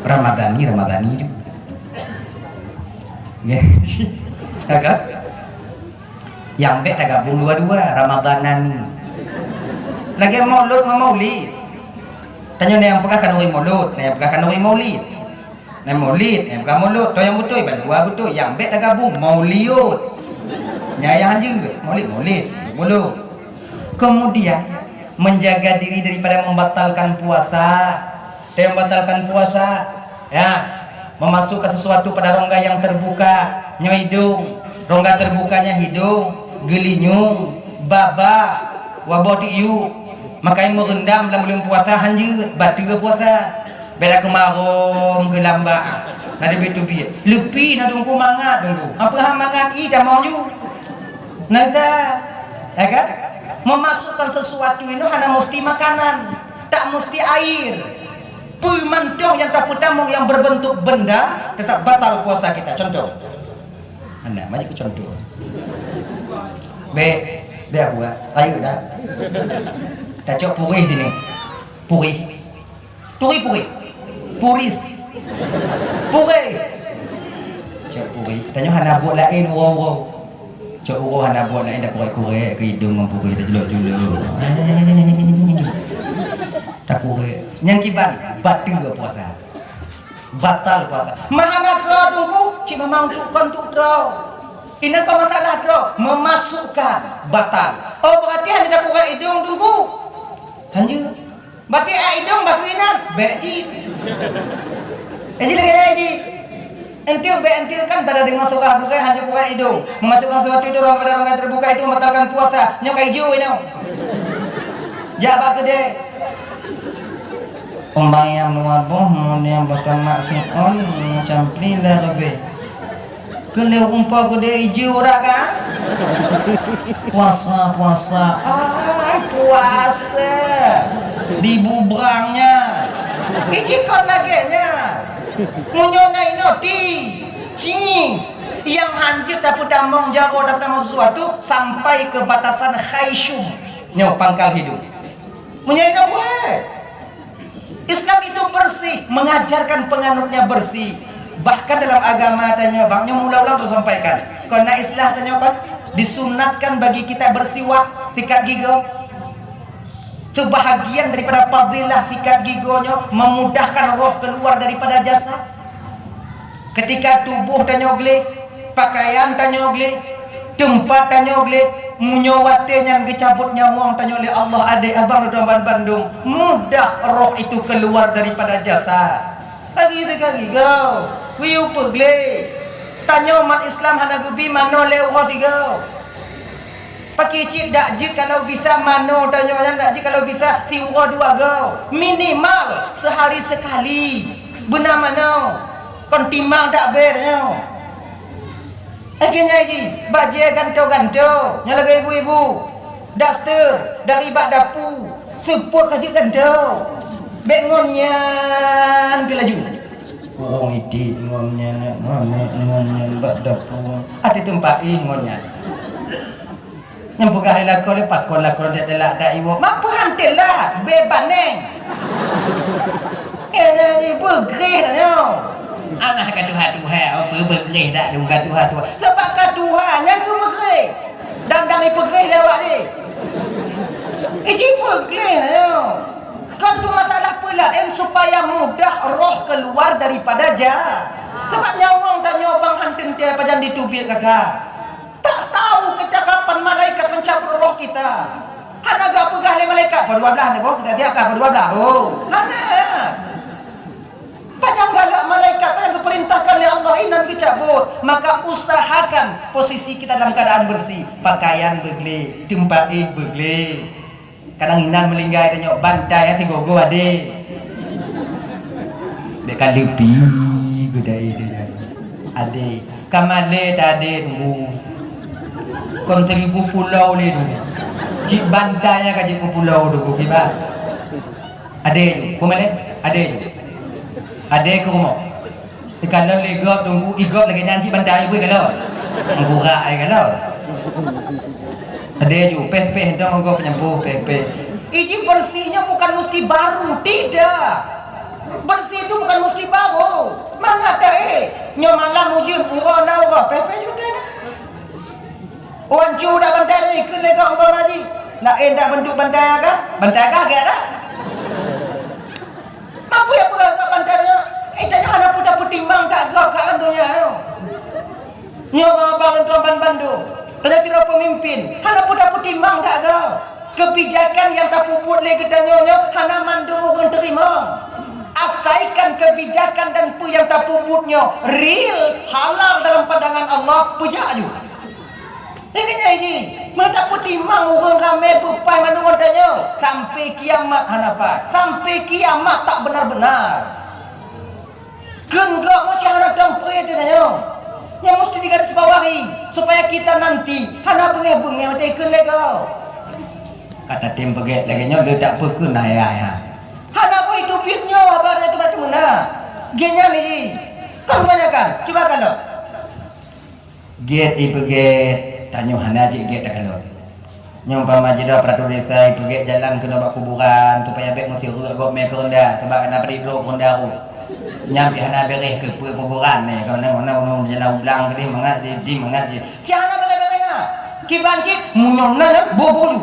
Ramadani itu. Agak yang bet gabung dua-dua Ramadanan. Lagi maulid. Tanya yang pegah kanuri maulid, yang pegah kanuri maulid. Yang maulid, yang pegah maulid. Toh yang betul, dua betul. Yang bet gabung mauliud. Nyayang je maulid. Kemudian menjaga diri daripada membatalkan puasa. Dia membatalkan puasa, ya, memasukkan sesuatu pada rongga yang terbuka, hidung, rongga terbukanya hidung, gelinyung, baba, wabotiu, makanya merendam dalam bulan puasa hanja, batu ke puasa, bela kemarom, gelamba, nada betul biar, lepi nak tunggu mangat tunggu, apa mangat dah mau ju, nada, ya kan? Memasukkan sesuatu ini hanya mesti makanan, tak mesti air. Mantong yang tak putamung yang berbentuk benda tetap batal puasa kita. Contoh, anda banyak contoh. Be aku ayo dah. Tak cok puri sini, puris, cok puri. Tanya hana buat lain wow. Cok hana buat lain dah korek ke hidung mempuri dah jelok. Tak puri. Yang kiban batal puasa. Batal puasa. Mana dro tunggu, cuma mau untuk dro. Ini kau masalah dro, memasukkan batal. Oh berarti hanya dak buka hidung tunggu. Hanju. Berarti hidung batu inan, beji. Lagi. Entil kan pada dengan suka buka hanya buka hidung. Memasukkan sesuatu itu orang pada orang terbuka itu membatalkan puasa. Nyokai hijau ini. Jabak gede. Ombayang nuaboh yang bakal maksion campli lah lebih kalau umpah gede hijau kan puasa di bubrangnya ijikon lagenya munyonai noti cing yang hancur dapat damong jago dapat damong sesuatu sampai ke batasan khaisyum nyo pangkal hidup munyonai noti. Islam itu bersih, mengajarkan penganutnya bersih. Bahkan dalam agama tanya bangnya mula-mula tu sampaikan. Karena istilah tanya kan disunatkan bagi kita bersiwak sikat gigi. Sebahagian daripada fadilah sikat giginya memudahkan roh keluar daripada jasad. Ketika tubuh tanya gele, pakaian tanya gele, tempat tanya gele, munyawate yang dicabut nyawang tanya oleh Allah adek abang Ramban Bandung mudah roh itu keluar daripada jasad lagi kau wiu pegle tanya umat Islam hana gebi mano lewat tiga pakai cip dak jik kalau bisa mano tanya yang dak jik kalau bisa tiwa dua go minimal sehari sekali benar mano kon timang dak bernya akhirnya isi baju ganto-ganto nyalaga ibu-ibu daster dari bak dapu support kasih ganto bengonnya ke laju Orang itu ngomnya bak dapur. Ada tempat ngomnya. Yang pegah laku le pakon laku dia telak dak iwo. Mampu hantelah bebas neng. Ini bergerih dah yo. Anak kaduha-duha apa bergerih dak dong kaduha-duha. Sebab kaduha yang tu bergerih. Dan bergerih lewat ni. Ini bergerih dah yo. Kan tu masalah pula supaya mudah roh keluar daripada jah. Sebab nyawang tak nyobang hantin dia pajang ditubir kakak. Tak tahu kita kapan malaikat mencabut roh kita. Hana gak pegah le malaikat pada 12 nego kita tiap pada 12. Oh, hana. Pajang galak malaikat yang diperintahkan oleh Allah ini dicabut. Maka usahakan posisi kita dalam keadaan bersih. Pakaian begle, tempat begle. Kadang inan melinggai tanya bantai ya gogo ade. Dek kalipi gudai dia. Ade, kamale tade tunggu. Kon 1000 pulau le tu. Cik bantainya ka cik pulau tu kiba. Ade, kumale? Ade. Ade ke rumah. Kalau legap tunggu igap lagi janji bantai pun kalau. Anggurak ai kalau. Ada ju peh-peh dong gua penyembuh peh-peh. Iji bersihnya bukan mesti baru, tidak. Bersih itu bukan mesti baru. Mana ada nyomalam ujung ura peh-peh juga dah. Orang cu dah bantai ni ke lega orang haji. Nak endak bentuk bantai agak? Bantai agak dah. Apa yang beragak bantai dia? Tanya ada putar timbang tak agak kat landunya. Nyoma abang tuan Bandung. Tanya kira pemimpin. Hana putar timbang tak agak. Kebijakan yang tak puput lagi tanya hana mandung orang terima. Asaikan kebijakan dan pu yang tak puputnya real halal dalam pandangan Allah puja juga. Ini ini. Mereka putimang orang ramai berpai mandung tanya sampai kiamat hanapan. Sampai kiamat tak benar-benar. Genggak macam hana dampre tu tanya. Yang mesti digarisbawahi supaya kita nanti hana bengeh-bengeh tekan lego. Kata tim peget lagi nya dia tak pekun ayah. Hana ko itu pitnya apa itu berarti mana? Genya ni. Kau kebanyakan. Coba kalau. Get ipeget tanya hana je get dah kalau. Nyumpah majida peratu desa ipeget jalan ke bak kuburan supaya bek mesti ruk me ke rendah sebab kena beri blok rendah ru. Nyampi hana beres ke kuburan ni kau nak jalan ulang ke dia mangat di mangat je. Jangan beres-beresnya. Ki bancit munyona bobo tu.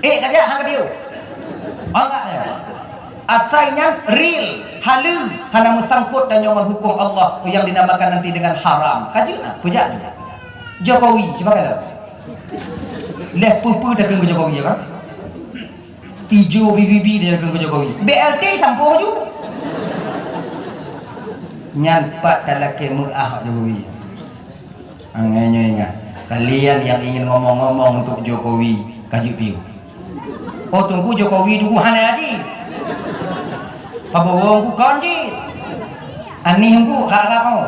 Kerja hang dia. Enggak ya. Asalnya real, halal, hana musangkut dan nyaman hukum Allah yang dinamakan nanti dengan haram. Kajuna, puja juga. Jokowi, siapa kata? Leh pupu dah ke Jokowi ya kan? Tijo bibi dia ke Jokowi. BLT sampo ju. Nyampak talake murah Jokowi. Anganya ingat. Kalian yang ingin ngomong-ngomong untuk Jokowi, kaji piu. Oh tunggu Jokowi tunggu hana aji. Prabowo ku konji. Ani ku hak kau.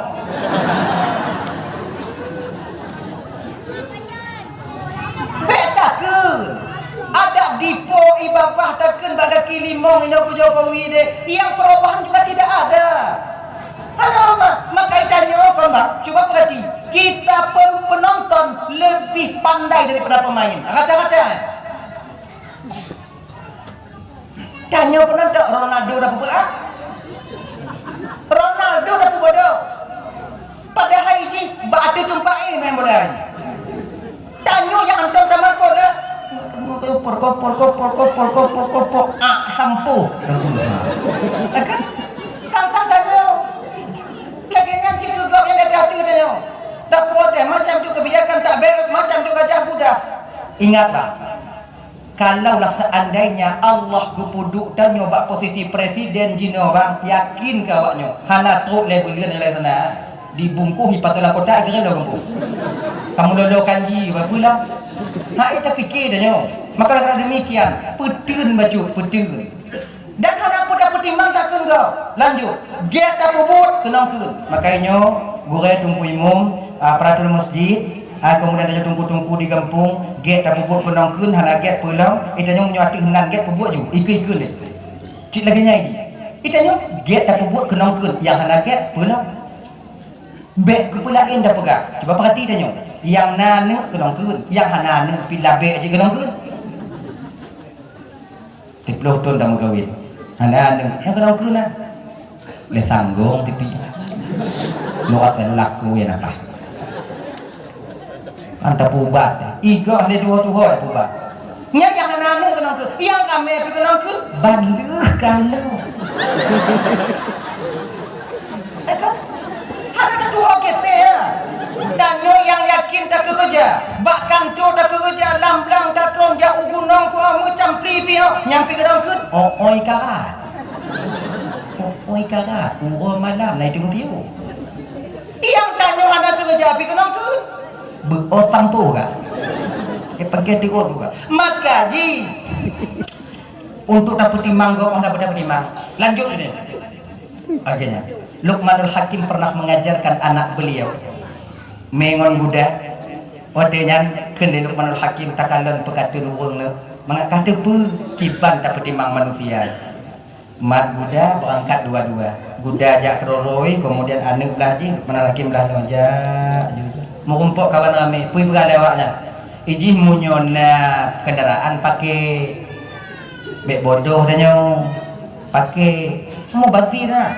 Beda ke? Ada dipo ibabah takkan bagai kilimong ini ku Jokowi deh. Yang perubahan juga tidak ada. Halo maka tanya kau mbak, coba perhati. Kita penonton lebih pandai daripada pemain. Kata-kata. Tanya pernah tak Ronaldo dah berbuat? Ronaldo dah berbuat. Pada hari ini, batu tempat ini main bola. Tanya yang hantar tamat bola. Por. Sampo. Kan? Tantang tanya. Lagi nyanci kegap yang ada hati tanya. Dah protes macam tu kebijakan tak beres macam tu gajah budak. Ingatlah. Kalaulah seandainya Allah gupuduk dan nyoba posisi presiden Cina bang, yakin ke awaknya hana truk le belian yang sana dibungkuh patulah kota akhirnya dah gempuk. Kamu lolo kanji apa pula? Hak kita fikir dah nyo. Maka kalau demikian, pedun baju pedun. Dan hana pun dapat timbang tak kun kau. Lanjut. Get tak puput kenang kun. Makanya gure tunggu imam peraturan masjid. Kemudian ada tungku-tungku di kampung, get tak pupuk kenang kun, hala get pulang, itanya menyuatu hengan get pupuk ju, ikut-ikut ni. Cik lagi nyai ji. Itanya get dah buat kenang kun yang hana get pula. Bek kepulain dah pegang. Coba perhati tanya. Yang nana kenang kun, yang hana nana pila bek aja kenang kun. 10 tahun dah mengkawin. Hana yang kenang kun lah. Le sanggong tipi. Luas dan laku ya apa? Anta pubat. Iga ada dua ya pubat. Nya yang anak-anak kenang ke, yang kami api kenang ke, baleh kalau. Ada dua kisah. Tanyo yang yakin tak kerja, bakang tu tak kerja, lamblang tak tron jauh gunung ku macam pripio, nyampi kenang ke, oi karat. Oi karat, malam naik tu bio. Yang tanyo anak kerja api kenang ke, berosang tu kan. Pakai tidur juga. Maka ji untuk dapat timang kau dapat timang. Lanjut ini. Akhirnya Luqmanul Hakim pernah mengajarkan anak beliau mengon Buddha. Odenya kene Luqmanul Hakim takalan pekatu luwung ne. Mangakata pu kiban dapat timang manusia. Mat Buddha berangkat dua-dua. Buddha ajak keroroi kemudian anak belaji Luqmanul Hakim belah ajak. Mau kumpul kawan ramai. Pui berada awaknya. Iji munyona kendaraan pakai bek bodoh danyo pakai mau bazira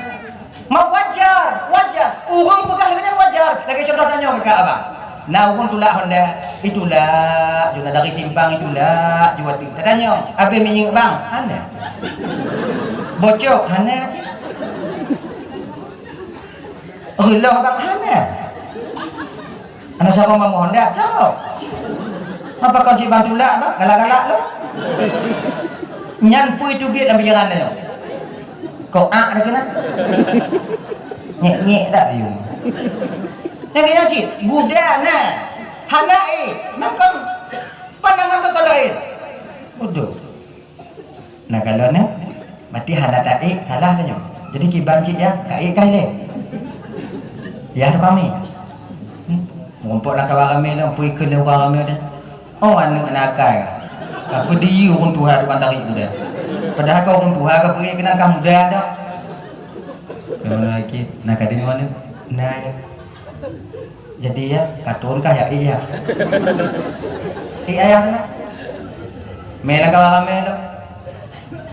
mau wajar urang pegang dengan wajar lagi contoh danyo ke abang nah urang tulak Honda itulah juna dari timpang itulah jual ting danyo abe menying bang hana bocok hana aja Allah bang hana anak siapa mau Honda jauh apa kau si bantu lah, galak-galak lo. Nyan pui tu biar dalam pikiran dia. Kau dah kena. Nyek dah you. Yang kena cik, guda na, hanai, nakam pandangan kau lain. Bodoh. Nah kalau na, mati hana tak salah tanya. Jadi kiban cik ya, kai le. Ya kami. Ngumpul nak kawan kami lah, pui kena kawan kami dah. Oh anak nakai apa dia orang Tuhan bukan tarik muda padahal kau orang Tuhan kau pergi kena kau muda dah kalau lagi nak ada di mana nah jadi ya katon kah ya iya nak mela kau mela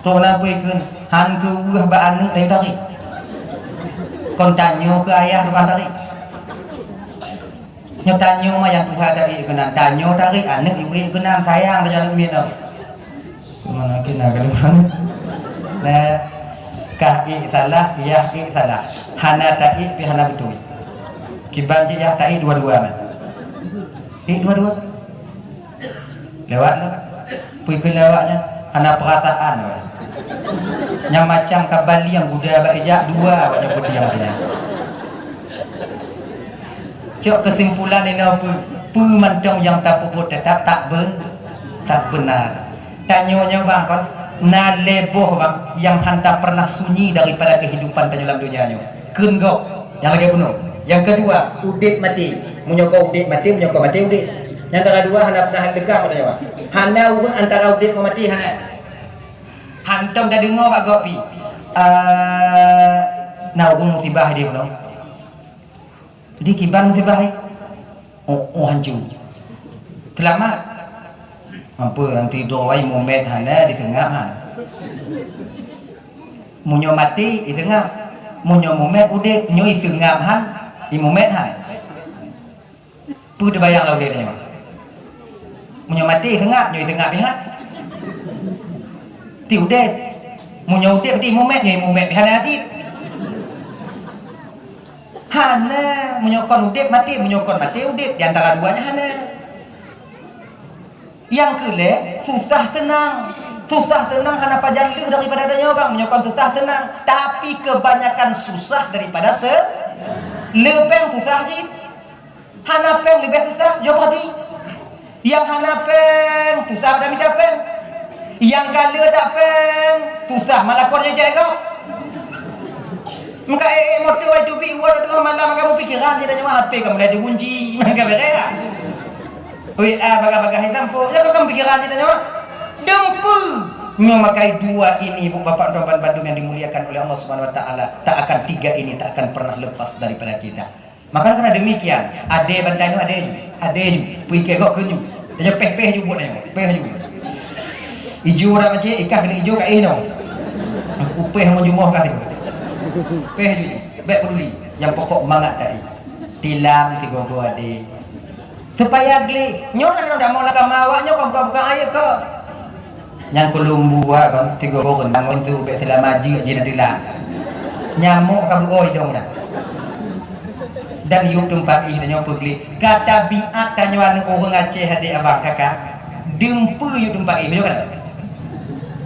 tu nak pergi kan han ke uah ba anak dari tarik kon tanyo ke ayah bukan tarik tanyo mah yang Tuhan dari kenal tanyo tarik anak ibu kenal sayang dan jalan minum mana kena kalau mana nah kah salah ya salah hana taik pi hana betul kiban je ya taik dua-dua man dua-dua lewat lah pergi lewatnya hana perasaan yang macam kabali yang Buddha bajak dua banyak putih yang katanya cok kesimpulan ini apa? Pemandang yang tak puput tetap tak benar. Tanyonya bang kan, na leboh bang yang hanta pernah sunyi daripada kehidupan tanyo dalam dunianya. Kenggok yang lagi bunuh. Yang kedua, udit mati. Menyokong udit mati, menyokong mati udit. Yang kedua, hana pernah dekat pada nyawa. Hana urang antara udit sama mati hana. Hantam dah dengar pak gopi. Nah urang musibah dia bunuh. Di kiban musibah hancur selamat apa yang tidur wai momet hana di tengah han munyo mati di tengah munyo momet udah nyoi sengam han di momet han pu de bayang lau dia ni munyo mati di tengah nyoi tengah pihak ti udah munyo udah di momet nyoi momet pihak ajib hana menyokong udip mati menyokong mati udip di antara duanya hana yang kele susah senang hana pajan lu daripada adanya orang menyokong susah senang tapi kebanyakan susah daripada lepeng susah je hana peng lebih susah jawab hati yang hana peng susah pada minta peng yang kala tak peng susah malah kornya jaya kau maka motor itu bi uat tu malam kamu pikiran je dah nyawa HP kamu dah dikunci maka berera oi baga-baga hitam po ya kamu pikiran je dah nyawa dempu Memakai dua ini ibu bapak dan Bandung yang dimuliakan oleh Allah Subhanahu wa taala, tak akan tiga ini tak akan pernah lepas daripada kita. Maka karena demikian, ade bandai nu ade ju, puike kok kunyu. Dia peh-peh ju buat nyo, peh ju. Ijo dah macam ikan kena ijo kat no. Aku peh mau jumoh kat tu. Peh ju, baik peduli. Yang pokok mangat tadi. Tilam 32 ade. Supaya gli, nyo kan dah mau lakam awak nyo kan buka ayat ke. Yang kelumbu kan 3 orang bangun tu baik selama ji je nadilah. Nyamuk kabu oi dong dah. Dan yuk tempat ini nyo pergi. Kata biat tanyo anu orang Aceh hade abang kakak. Dempu yuk tempat ini kan.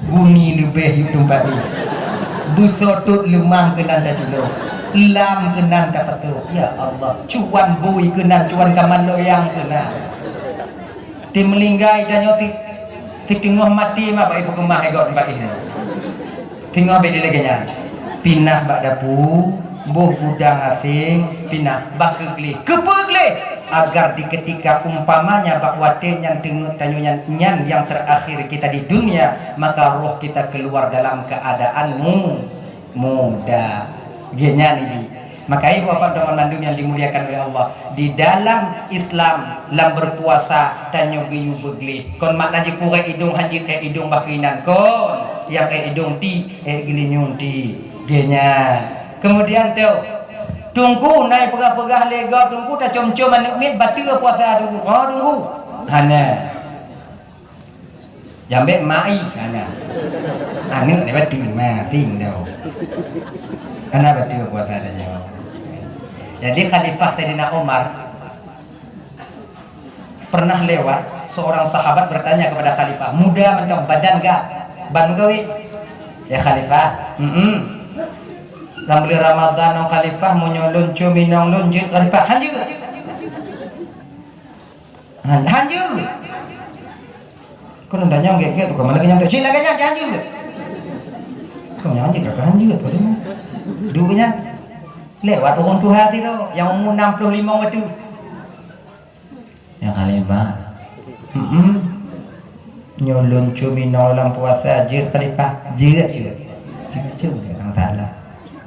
Guni lebih yuk tempat ini. Busotut lemah kenan dah julo. Lam kenan dapat tu. Ya Allah, cuan boy kenan, cuan kaman loyang kenan. Tim melinggai dan nyo si tengah mati mah pak ibu kemah egot tempat ini. Tengah beli lagi nya. Pinah bak dapu, boh gudang asing, pinah bak kegle. Kepegle agar di ketika umpamanya bak wate yang tengok tanyunya nyan yang terakhir kita di dunia, maka roh kita keluar dalam keadaan muda. Genya nih. Maka ibu bapak dan mandum yang dimuliakan oleh Allah, di dalam Islam lam berpuasa tanyo giyu begli kon makna je kurai idung hanjit idung bakinan kon yang idung ti gilinyung ti genya. Kemudian tu tunggu naik pegah-pegah lega tunggu tak com-com anak mit batal puasa tunggu tunggu hana jambe mai hana anak ni batal mati dah anak batal puasa dah. Jadi Khalifah Sayyidina Umar pernah lewat, seorang sahabat bertanya kepada Khalifah, muda mentong badan gak? Ban gawe? Ya Khalifah, Lambeli Ramadan nong Khalifah mau nyolon cumi nong lonjut Khalifah, hanjur. Kau nunda nyong gak tuh kemana kenyang tuh? Cila kenyang hanjur. Kau nyong gak hanjur, kau dulu. Duanya lewat orang Tuhan tu yang umur 65 waktu. Ya Khalifah. Nyolon cumi nolam puasa je Khalifah. Je orang salah.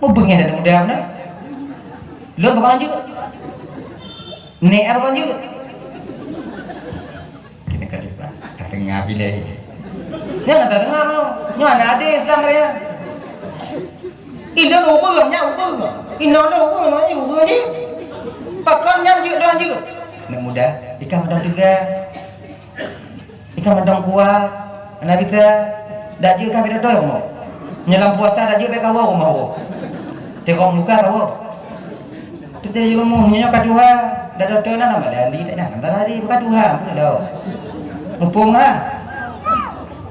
Mau pengen ada mudah mana? Lu bukan je. Nek apa je? Kini Khalifah. Tengah bila. Jangan tengah mau. Nyo ada Islam dia. Ina ukur nya ukur. Ina ukur nya ukur je. Pakan nya je dah je. Nak muda, ikan madang 3. Ikan madang kuat. Ana bisa dak je ka beda doy mo. Nyelam puasa dak je be ka wo mo. Tengok muka kau. Kita ilmu nya ka duha, dak ada doy nama lali tak nak antara di ka duha apa lo. Mumpung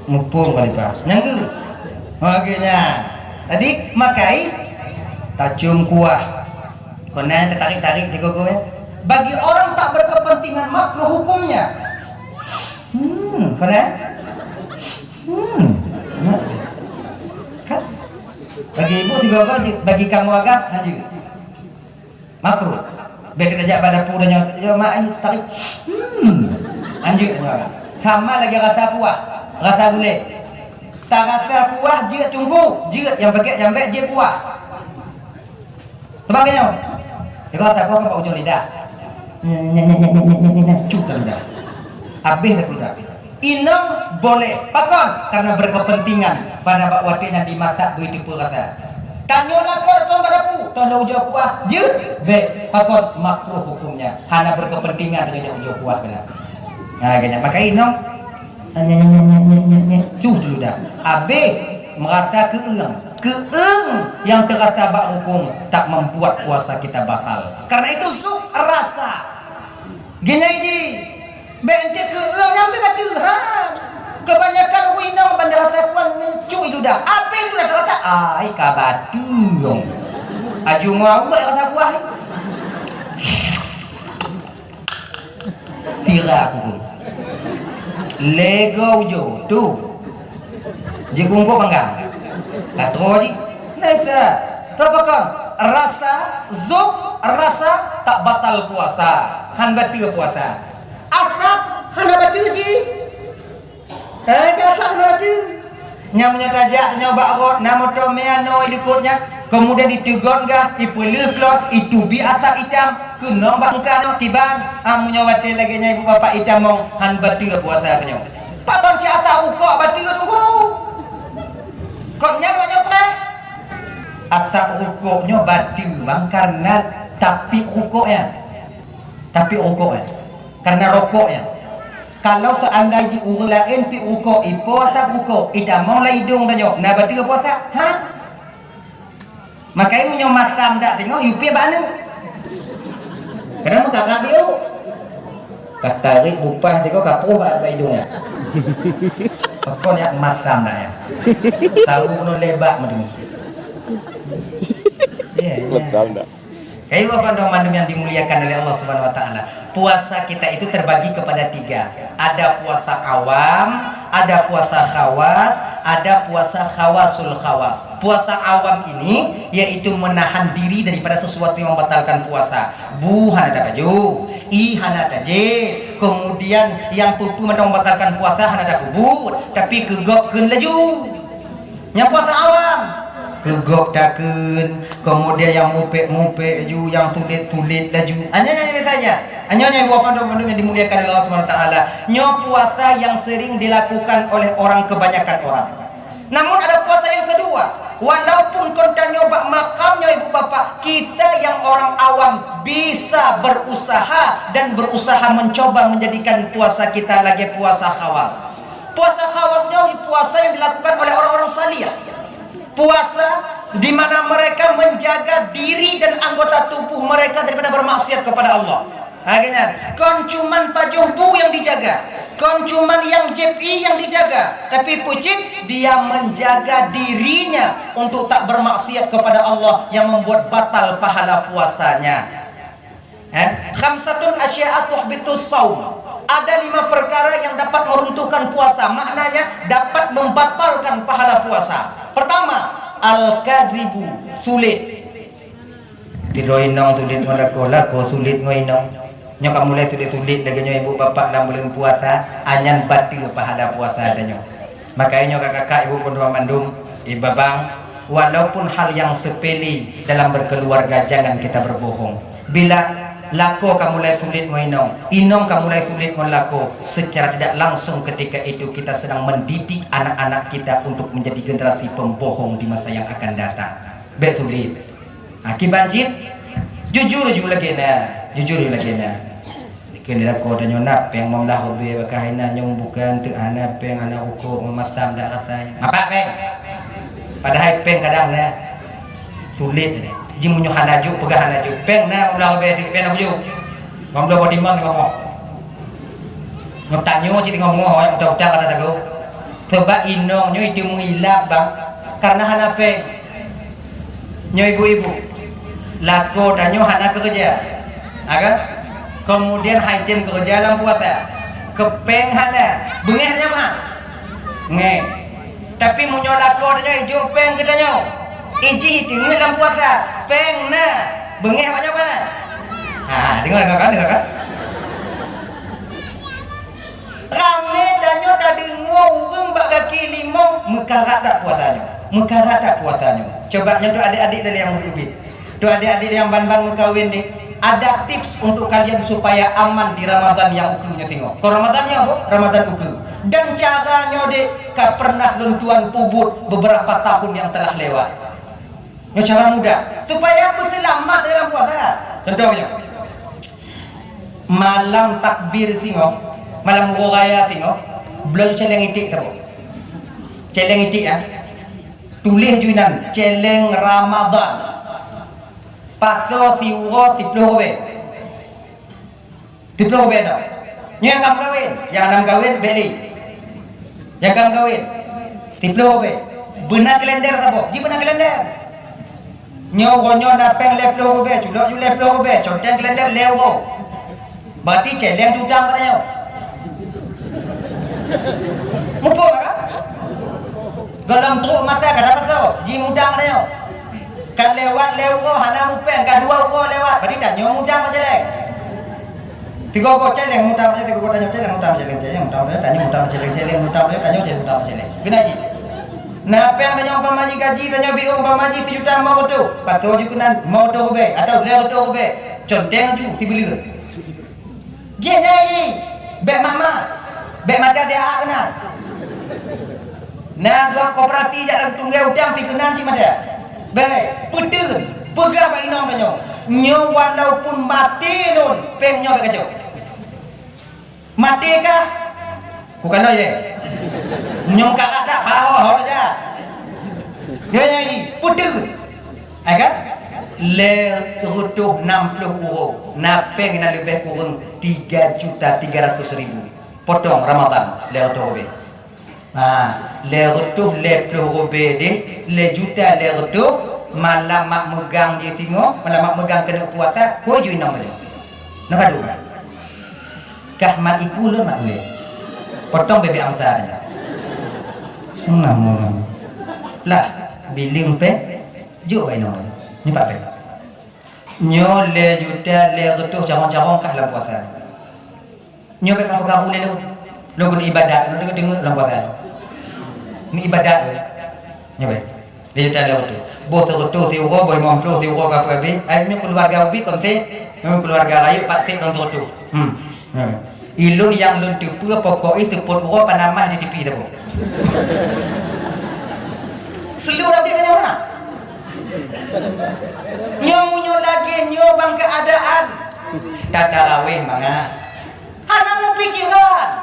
Mumpung Khalifah. Nyanggu. Okeynya. Tadi makai tajum kuah. Kena tertarik-tarik di gogo ya. Bagi orang tak berkepentingan makruh hukumnya. Kena? Kan? Bagi ibu si gogo bagi kamu agak anjing. Makruh. Baik kita pada pudanya ya mai tarik. Anjing nya. Sama lagi rasa kuah, rasa gulai. Tak rasa kuah jerat tunggu jerat yang baik je kuah sebagainya dia rasa kuah ke ujung lidah cuk dah lidah habis dah lidah inam boleh pakon karena berkepentingan pada bak watinya dimasak begitu pun rasa tanya lapor tuan badapu tuan dah ujung kuah je baik pakon makruh hukumnya hanya berkepentingan dengan ujung kuah kena nah kena maka inam cuh dulu dah. Abe merasa keeng yang terasa bak hukum tak membuat puasa kita batal. Karena itu zuk rasa. Gini ji, bente keeng yang Tuhan. Kebanyakan winang bandar rasa puan cuh itu dah. Apa itu dah terasa? Ai kabatu dong. Aju ngawak rasa kuah. Sira aku. Lego jo tu je kungko panggang atro ji nesa tapakan rasa zuk rasa tak batal puasa han batal puasa akak han batal ji han batal nyamnya tajak nyoba rot nama tomeano ikutnya kemudian ditegon gah ipeluk lo itu biasa hitam kena bangkan tiban amunya wate lagi nya ibu bapak hitam mong han batu puasa kenyo papam ciasa ukok batu tunggu koknya nyoba asa ukoknya batu bang karena tapi ukoknya karena rokoknya. Kalau seandainya orang lain pi uko puasa uko ida mau lah hidung tanyo na batil puasa ha makanya munyo masam dak tengok yupi bana kenapa kakak dia katarik bupah tengok kapuh ba hidungnya pokoknya masam dak ya tahu no lebak macam ya lebak dak. Hei Bapak Mandum yang dimuliakan oleh Allah Subhanahu wa taala. Puasa kita itu terbagi kepada 3. Ada puasa awam, ada puasa khawas, ada puasa khawasul khawas. Puasa awam ini yaitu menahan diri daripada sesuatu yang membatalkan puasa. Bu hana baju, i hana taje. Kemudian yang pupu membatalkan puasa hana ada kubur, tapi kegok keun laju. Yang puasa awam kegok takun, kemudian yang mupe ju, yang sulit laju. Hanya saja. Hanya Bapak Mandum yang dimuliakan oleh Allah Subhanahu wa taala. Nyo puasa yang sering dilakukan oleh kebanyakan orang. Namun ada puasa yang kedua. Walaupun konta nyoba makamnya ibu bapak, kita yang orang awam bisa berusaha dan berusaha mencoba menjadikan puasa kita lagi puasa khawas. Puasa khawasnya puasa yang dilakukan oleh orang-orang salih. Puasa di mana mereka menjaga diri dan anggota tubuh mereka daripada bermaksiat kepada Allah. Akhirnya, kon cuman pajuhbu yang dijaga, kon cuman yang jepi yang dijaga, tapi pucit dia menjaga dirinya untuk tak bermaksiat kepada Allah yang membuat batal pahala puasanya. Khamsatun asya'a tuhbitus shaum. Ada 5 perkara yang dapat meruntuhkan puasa, maknanya dapat membatalkan pahala puasa. Pertama, al-kazibu, sulit. Tiroinong sulit lako sulit ngoinong. Nyok mulai sulit lagi nyo ibu bapak dalam bulan puasa, anyan batil pahala puasa danyo. Makanya kakak ibu Pondok Mandum, ibu babang, walaupun hal yang sepele dalam berkeluarga jangan kita berbohong. Bila lako kamu mulai sulit ngoinong, inong kamu mulai sulit ngelako, secara tidak langsung ketika itu kita sedang mendidik anak-anak kita untuk menjadi generasi pembohong di masa yang akan datang. Betulit. Akibanjir, jujur lagi na. Kena ko dan nyonap peng mamlah hobi bakahina nyong bukan tu ana peng ana ukur memasam dak rasanya. Apa peng? Padahal peng kadang na sulit ni. Ji munyo hanaju pegah hanaju peng na mamlah hobi peng aku ju. Mamlah bodi mang ngomong. Ngom tanyo cik ngomong hoy udah kata tago. Coba inong nyo itu mengilap bang karena hana peng. Nyo ibu-ibu. Lako dan nyo hana kerja. Aga kemudian haitim kerja dalam puasa kepeng hana bengehnya mah nge tapi munyo lako danyo ijo peng kedanyo iji hitingi dalam puasa peng na bengeh banyak mana dengar kan rame danyo tadi ngurung bak kaki limong mekarat tak puasanya coba nyodo adik-adik dari yang bibit tu adik-adik yang ban-ban mekawin deh. Ada tips untuk kalian supaya aman di Ramadan yang ukunya tengok. Kalau Ramadannya apa? Ramadan uku. Dan caranya dek pernah lentuan pubut beberapa tahun yang telah lewat. Ya cara mudah supaya selamat dalam puasa. Contohnya malam takbir singok, malam raya singok, belum celeng itik tabo. Celeng itik tulis juinan celeng Ramadan. Paso siwo tiplo be no yang kam kawin beli yang kam kawin tiplo be benar kalender tabo ji benar kalender nyo na peng leplo be culo ju leplo be conten kalender lewo berarti celeng tudang pada nyo mupo kan galam truk masa kada paso ji mudang pada nyo kan lewat lewo hana mupen kadua ko lewat berarti tanyo mudah macam lek tiga ko celeng mudah macam tiga ko tanyo celeng mudah macam celeng tanyo mudah macam celeng mudah macam celeng tanyo celeng mudah macam celeng gina ji Napa yang tanya pamaji gaji tanya biung pamaji 1 juta mau tu. Patut je kena mau tu be atau le tu be. Conteng tu si beli tu. Dia nyai. Bek mama. Bek mata dia kena. Nah gua koperasi jak dalam tunggai udang pi kenan si mada. Baik, pedun. Pegah bak inong tanya. Nyo walaupun mati lun, peng nyo bek kacau. Mati kah? Bukan oi je. Nyo kak ada bawa saja. Dia nyai, pedun. Ai kan? Le kerutuh 60 euro. Napeng nak lebih kurang 3.300.000. Potong Ramadan le kerutuh be. Le kerutuh le euro be de, le juta le kerutuh malam mak megang dia tengok, malam mak megang kena puasa, kau jual nama dia. Nak gaduh kan? Kah mak iku lo mak boleh. Potong bebek angsa dia. Senang orang. Lah, biling pe, jual bayi nama. Ni pak pe. Nyo le juta le ketuh carong-carong kah dalam puasa. Nyo pe kamu boleh lo. Lo guna ibadat, lo dengar dalam puasa. Ni ibadat lo. Nyo pe. Le juta le ketuh. Bos tertutup si uro, boy momplo si uro apa habis. Akhirnya keluarga ubi konse, keluarga layu pak sip dong tertutup. Ilun yang lun tipu pokok sebut uro panamah di tepi tu. Seluruh dia kena mana? Nyo lagi nyo bang keadaan. Tata raweh manga. Anak mau pikiran.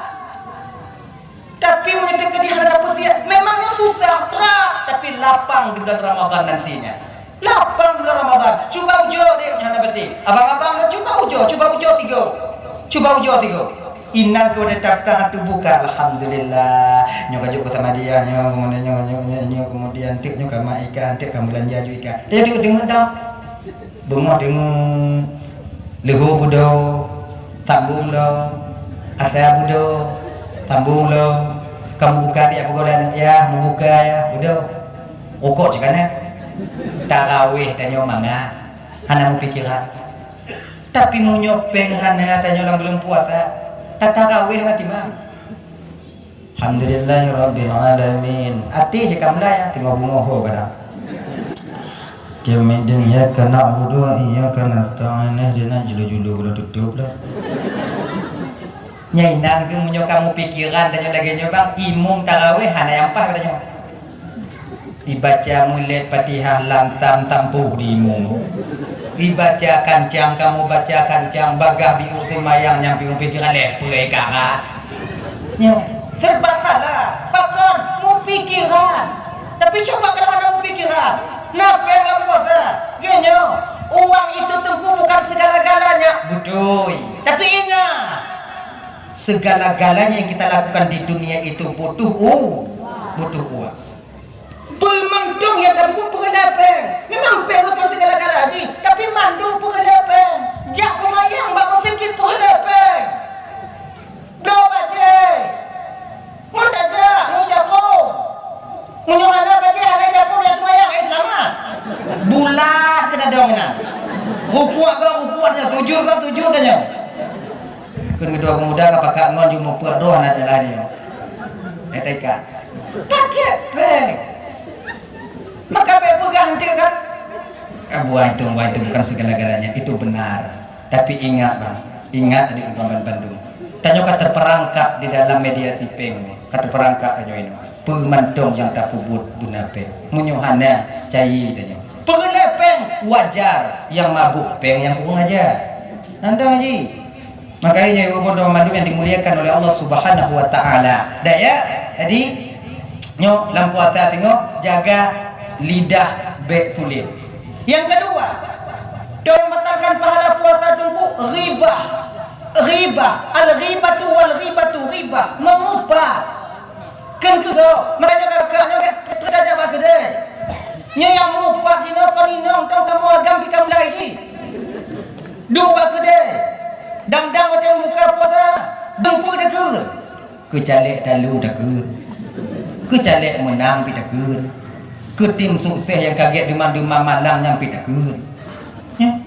Tapi menyetek ke di hadap usia memangnya susah berat, tapi lapang di bulan Ramadan nantinya. Lapang bulan Ramadan. Cuba ujo dek nyana beti. Abang-abang cuba ujo 3. Cuba ujo 3. Inan kau tetapkan hati buka. Alhamdulillah. Nyoka juga sama dia nyo kemudian tik nyo kama ikan, tik kamu belanja ju ikan. Dia dengar dah. Bengok dengar leho budo, sambung lo, asa budo, sambung lo. Kamu buka dia pegolan ya, membuka ya, udah. Rokok je kan ya. Tarawih tanya manga. Hana mau pikiran. Tapi mau nyopeng hana tanya orang belum puasa. Tarawih lah di mana? Alhamdulillahirabbil alamin. Ati sekamla ya tengok bungoho kada. Kemudian ya kana budu iya kana nasta'in ihdina julu-julu kalau tutup lah. Nyainan ke munyo kamu pikiran tanya lagi nyo bang imum tarawih hana yang pah katanya. Dibaca mulai Fatihah lam sam sampuh di imum. Dibaca kancang kamu baca kancang bagah biur semayang nyampi pikiran lepoi kara. Nyo serba salah. Pakon mu pikiran. Tapi coba kalau kamu pikiran. Napa yang puasa? Genyo. Uang itu tentu bukan segala-galanya. Betul. Tapi ingat segala-galanya yang kita lakukan di dunia itu butuh uang. Bermandung yang kamu pengelepeng. Memang bukan segala-galanya sih, tapi mandung pengelepeng. Jak semayang baru sikit pengelepeng. Do baca. Muda aja, mau jago. Mau ada baca, ada jago dia semayang selamat. Bulat kita dominan. Rukuat aja, tujuh aja. Kedua pemuda apakah ngon juga mau buat doa nak jalannya? Etika. Kaget bang. Maka pegang dia kan? Buah itu bukan segala-galanya, itu benar. Tapi ingat bang, ingat adik Kabupaten Bandung. Tanyo kata terperangkap di dalam media sipeng, kata terperangkap tanyo ini. Pemantong yang tak pubut bunape, menyuhana cair tanyo. Pengelepeng wajar, yang mabuk peng yang kurang ajar. Nanda haji. Makanya ibu bodoh madu yang dimuliakan oleh Allah Subhanahu wa taala. Dah ya. Jadi nyok lampu puasa tengok jaga lidah bek sulit. Yang kedua, doa membatalkan pahala puasa tunggu riba. Al-ghibatu wal ghibatu riba, mengubah. Kan kudo, makanya kakaknya terdaja bagede. Nya yang mengubah dino kaninong tau kamu agam pikam lai si. Dua gede. Dang macam muka puasa dempu dah ke calek dalu dah ke calek menang pi dah ke tim sukses yang kaget demam malang nyampi dah ke ya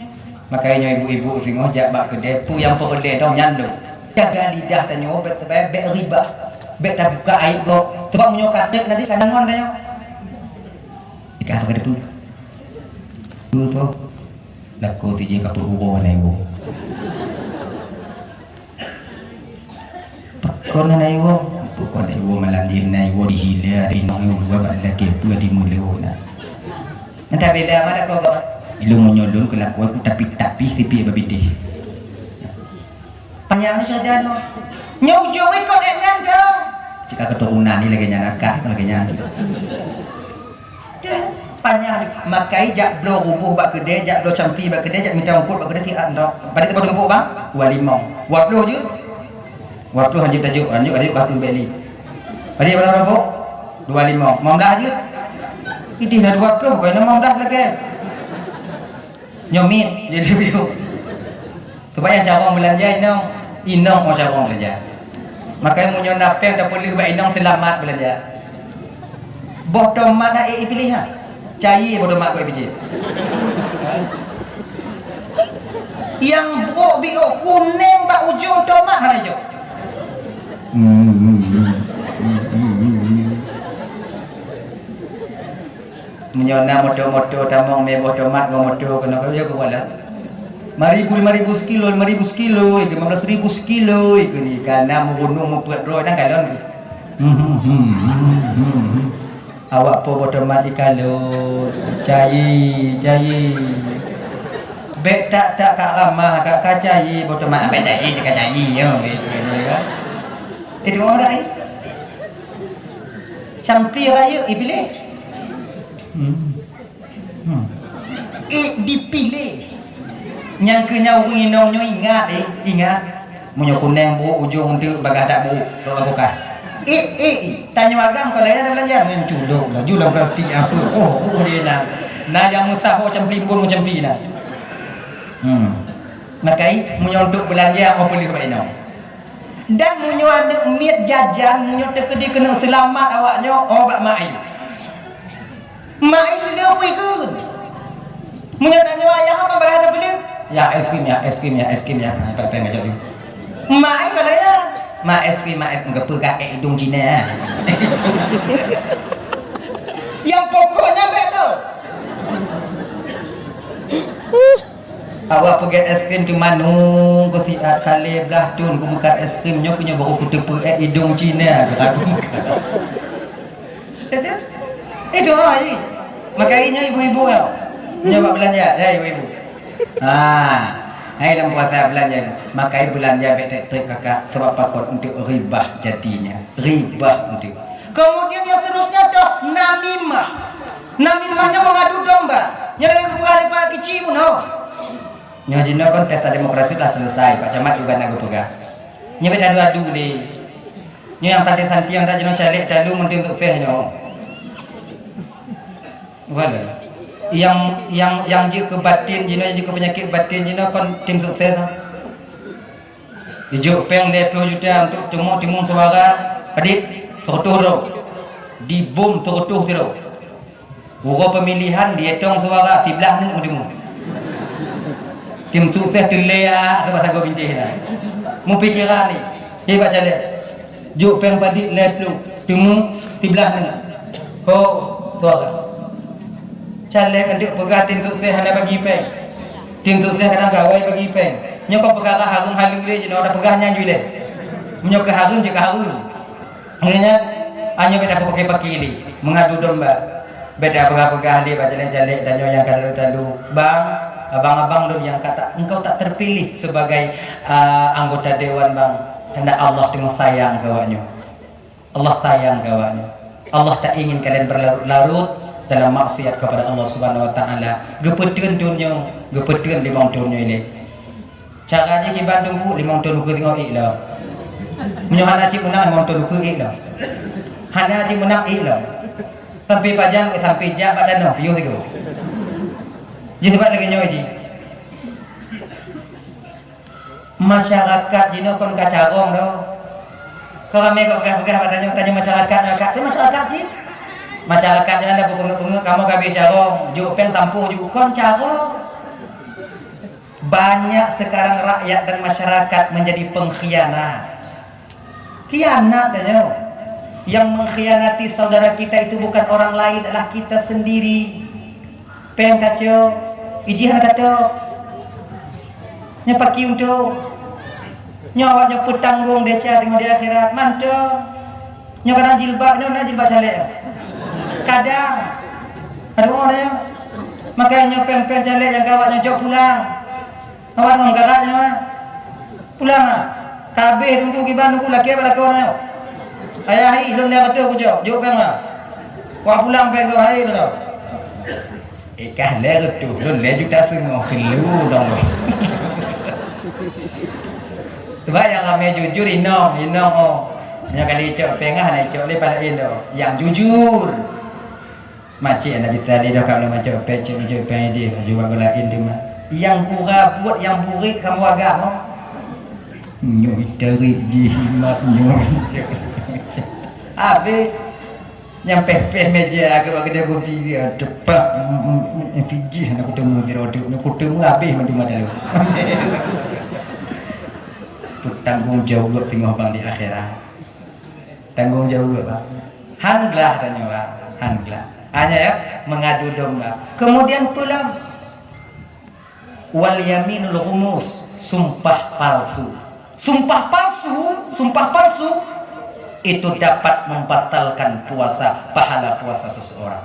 makanya ibu-ibu singoh jak bak kedai pu yang perle dong nyando jaga lidah tanyo bet sebab bet riba bet tak buka aib go sebab menyo katek nanti kanangon tanyo Jika apa kata tu laku tije kapur ubo na ibu pakon na ibu pakon na ibu malanjin na ibu dihila di nong ibu dua balik lagi tu di mulut na entah bela mana kau kau ilmu menyodon kelakuan aku tapi sipi babiti panjang saja no nyau jowe kau engan kau jika keturunan ni lagi nyanakah lagi nyanyi panjang makai jak blo rubuh bak kedai jak blo campi bak kedai jak minta rumput bak kedai si andok balik tempat rumput bang 25 buat blo je buat blo hanya tajuk ada batu beli balik berapa rumput 25 mamdah je ini dah 20 bukan mamdah lagi nyomit jadi biu tu banyak cara belanja inong mau cara belanja makanya munyo napeng dah boleh bak inong selamat belanja bodoh mana pilih ha cai bodoh mak kau biji yang buk biuk kuning bak ujung tomat mana hijau menyona moto-moto tamong me bodomat ngomoto kena kau ya kau wala 5,000 sekilo 5,000 sekilo 15,000 sekilo itu ni karena membunuh membuat roh dan kalon awak po bodomat ikalo cai bet tak kak ramah kak cai bodomat bet cai yo itu orang dah campi raya dipilih dipilih yang kenyau inongnya ingat munyo kuning bu ujung tu bagadak bu lakukan tanya agam kalau ada belanja dengan culuk lah jual plastik apa dia nah yang mustahil macam primbon macam pi nah makai munyo untuk belanja apa boleh buat inong dan munyo ada miat jajan munyo terkedi kena selamat awaknya bak mai lewi ke munyo tanya ayah apa berada beli ya es krim ya apa ngajak dia mai kalau ya es krim enggak pakai hidung Cina yang pokoknya betul awak pergi es krim di manung kau siap kali belah tun kau buka es krimnya punya baru putih hidung Cina itu makanya ibu-ibu ya nyoba belanja ya ibu-ibu hai dalam puasa belanja makai belanja betek kakak sebab pakot untuk ribah jadinya ribah untuk kemudian yang seterusnya dah namimahnya mengadu domba nyari kebukaan Pak Kecil pun nyajina kan pesta demokrasi telah selesai Pak Camat juga nak pegang nyebet adu-adu deh yang santai-santai yang tak jenuh calik dalu mending untuk fehnya wala yang je ke batin jina je ke penyakit batin jina kon tim sukses ijuk peng 20 juta untuk timun suara adik serutuh tu di bom serutuh tu urut pemilihan dihitung suara sebelah ni timun tim sukses telea ke bahasa go bintih lah mu pikiran ni hebat cale juk peng padi 20 timun sebelah ni suara calek untuk pegang tim sukses hanya bagi peng tim sukses kadang gawai bagi peng nyokap perkara harum halu dia je nak pegahnya juga menyokap harum je harum akhirnya hanya beda pakai ini mengadu domba beda pegah-pegah dia baca-jalek dan yang kalau bang abang-abang dulu yang kata engkau tak terpilih sebagai anggota dewan bang tanda Allah tengok sayang kawaknya Allah sayang kawaknya Allah tak ingin kalian berlarut-larut dalam maksiat kepada Allah Subhanahu wa taala. Gepeteun dunia, gepeteun 5 dunia ini. Caranya di Bandung bu 5 tahun ke tengok iklah. Menyohan haji menang 5 tahun ke iklah. Hana haji menang iklah. Sampai pajang sampai jak pada no piuh itu. Jadi sebab lagi nyoy ji. Masyarakat jino kon kacarong do. Kalau mereka pegah-pegah padanya tanya masyarakat ji. Masyarakat jangan ada bunga-bunga kamu gak bisa carong jupeng tampuh juga kon carong banyak sekarang rakyat dan masyarakat menjadi pengkhianat khianat aja Yang mengkhianati saudara kita itu bukan orang lain, adalah kita sendiri. Pen kacau, ijihan kacau, nyapaki untuk nyawanya petanggung deca tengok di akhirat mantap. Nyokan jilbab, jilbab saleh. Kadang ada orang yang makanya pen saleh yang gawatnya jauh pulang. Awak dengan kakaknya pulang ah. Kabeh tunggu kiban tunggu laki apa laki orang. Ayah ilun dia betul kujo, jauh pen ah. Wah pulang pen kau hari tu. Ikah le tu, lun le juta semua khilu dong. Sebab yang kami jujur inong oh. Yang kali cok pengah nak cok le pada indo. Yang jujur. Macam nak ditali dah kalau macam pecek peng dia juga gelain dia mah. Yang pura buat yang burik kamu agama. Nyoi tarik jimat nyoi. Abe yang pepeh meja agak kedai kopi dia cepat fiji nak ketemu dia rodok nak ketemu habis mandi madalu. Tanggung jawab tengok bang di akhirat. Tanggung jawab bang. Hanglah tanya bang, hanglah. Hanya ya mengadu domba. Kemudian pula wal yaminul ghumus, sumpah palsu. Sumpah palsu itu dapat membatalkan puasa, pahala puasa seseorang.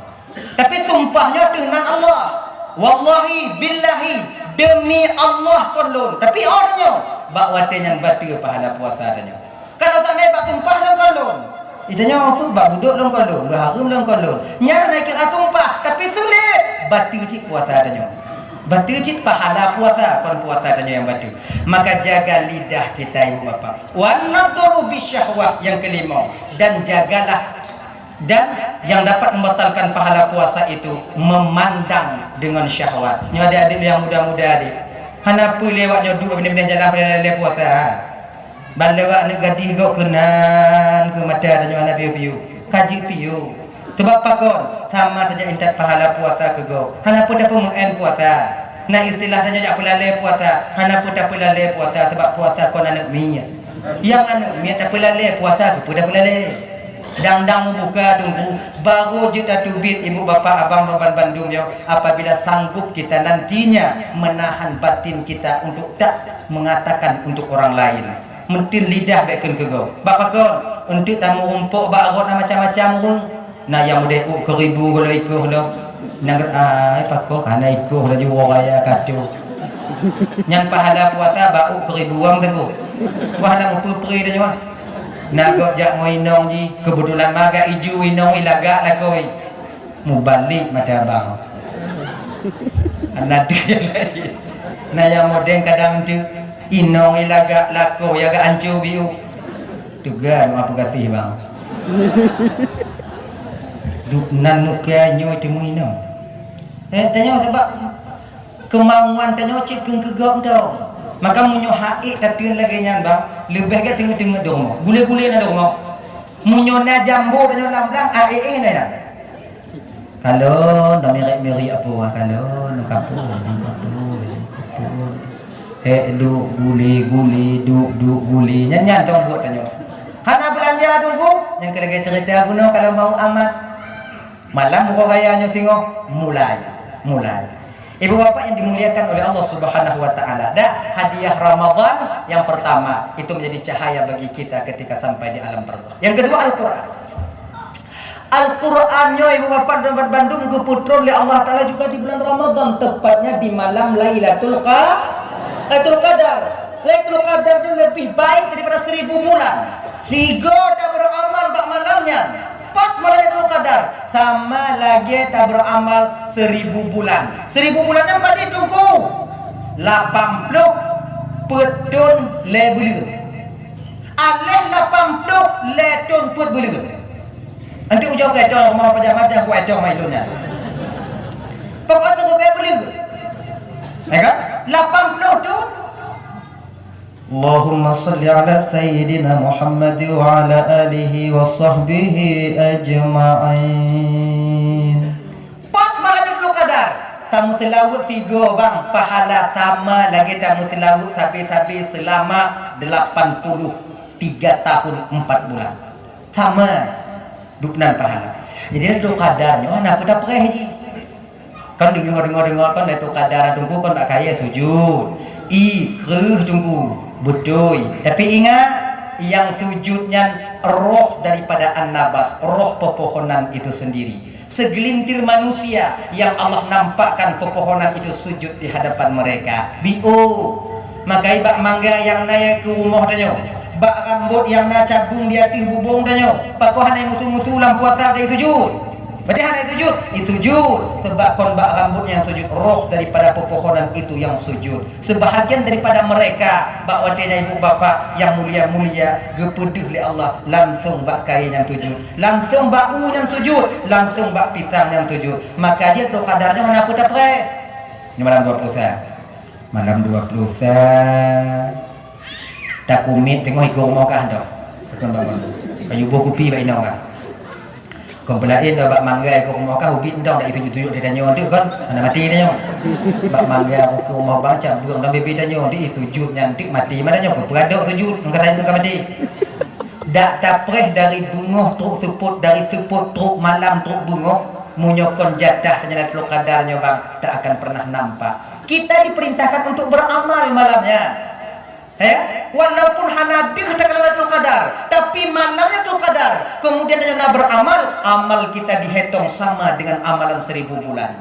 Tapi sumpahnya dengan Allah. Wallahi billahi demi Allah kolon. Tapi orangnya bak wate yang batil pahala puasa adanya. Kalau sampai bak sumpah dong kolon. Itanya apa bak duduk dong kolon, berharum dong kolon. Nya naik kira sumpah tapi sulit batil cik puasa adanya. Batil cik pahala puasa, kon puasa adanya yang batil. Maka jaga lidah kita ibu bapa. Wa nadhuru bisyahwah yang kelima, dan jagalah dan yang dapat membatalkan pahala puasa itu memandang dengan syahwat. Ni adik-adik yang muda-muda adik. Hanapa lewatnya duduk benda-benda jalan pada puasa. Bal lewat ni gadi go kenan ke mata tanya anak piu-piu. Kaji piu. Sebab pakon sama saja minta pahala puasa ke go. Hanapa dapat mengen puasa. Nah istilah tanya jak pelale puasa. Hanapa tak pelale puasa sebab puasa kon anak mi. Yang anak mi tak pelale puasa ke dah pelale. Dang-dang buka tunggu baru juta tubit ibu bapa abang baban Bandung yo apabila sanggup kita nantinya menahan batin kita untuk tak mengatakan untuk orang lain. Mentil lidah beken ke go. Bapak kon untuk tamu rumpuk bagot macam-macam rung. Nah yang mudah ke ribu kalau ikuh lo. Nang pakok kana ikuh laju raya kacau. Yang pahala puasa bau ke ribuan tu. Wah nang pupri dah nyawa. Nak jak ngoinong ji kebetulan maga iju inong ilaga lah koi mubalik mata abang anak dia lain nah yang modern kadang tu inong ilaga lako ya ga ancu biu tugan apa kasih bang duknan muka nyo temu inong tanya sebab kemauan tanya cik keng kegom tau. Maka munyo haik tatian lagi nyan bang lebih ke tengah-tengah dong gule-gule na dong munyo na jambo tanya lam-lam ae na dah kalau dah meri apa kalau no kapur du guli guli nyan dong buat tanya hana belanja tunggu yang kelagi cerita guna kalau mau amat malam buka rayanya singo mulai Ibu bapak yang dimuliakan oleh Allah Subhanahu wa taala. Dan hadiah Ramadan yang pertama itu menjadi cahaya bagi kita ketika sampai di alam barzakh. Yang kedua Al-Qur'an. Al-Qur'annya ibu bapak dan Bandung keputra oleh Allah taala juga di bulan Ramadan, tepatnya di malam Lailatul Qadar. Lailatul Qadar itu lebih baik daripada 1000 bulan. Tiga dah beramal bak malamnya. Pas Lailatul Qadar sama lagi tak beramal 1000 bulan. 1000 bulan yang pada tunggu 80 petun lebel. Alih 80 letun put belu. Nanti ujung ke dong mau pejabat dah buat dong mai lunya. Pokok tu belu. Ya kan? 80 tu Allahumma salli ala Sayyidina Muhammad wa ala alihi wa sahbihi ajma'in. Pas Lailatul Qadar tamu selawat 3 bang pahala sama lagi tamu selawat sabi-sabi selama 83 tahun 4 bulan sama dupnan pahala. Jadi ada kadarnya anak pada pereh ji. Kan dengar kan itu kadar tunggu kan tak kaya sujud. Ikrih tunggu betul. Tapi ingat yang sujudnya roh daripada an-nabas, roh pepohonan itu sendiri. Segelintir manusia yang Allah nampakkan pepohonan itu sujud di hadapan mereka. Makai bak mangga yang naik ke rumah tanyo, bak rambut yang na cabung di atas bubung tanyo, pakoh hanai mutu-mutu lam puasa dari sujud. Berarti hanai sujud sebab kon bak rambut yang sujud, roh daripada pepohonan itu yang sujud. Sebahagian daripada mereka bak wadenya ibu bapa yang mulia-mulia gepedeh li Allah langsung bak kain yang sujud, langsung bak yang sujud, langsung bak pisang yang sujud. Maka dia tu kadarnya hana apa dapat. Ini malam 20 malam 20 tak kumit tengok ikut rumah kah dah betul bang kayu buah kopi bak inau kan kompelain dah bak mangga ikut rumah kah ubit dah dak tunjuk-tunjuk dia tanya tu kan anak mati tanya bak mangga ikut rumah baca burung dan bebek tanya dia sujud nyantik mati mana tanya beradok sujud engkau saya engkau mati dak tapreh dari bungoh truk seput dari seput truk malam truk bungoh munyokon jadah tanya lu kadarnya bang tak akan pernah nampak. Kita diperintahkan untuk beramal malamnya. Walaupun hanadir katakan Lailatul Qadar, tapi malamnya Lailatul Qadar. Kemudian dengan beramal, amal kita dihitung sama dengan amalan 1000 bulan.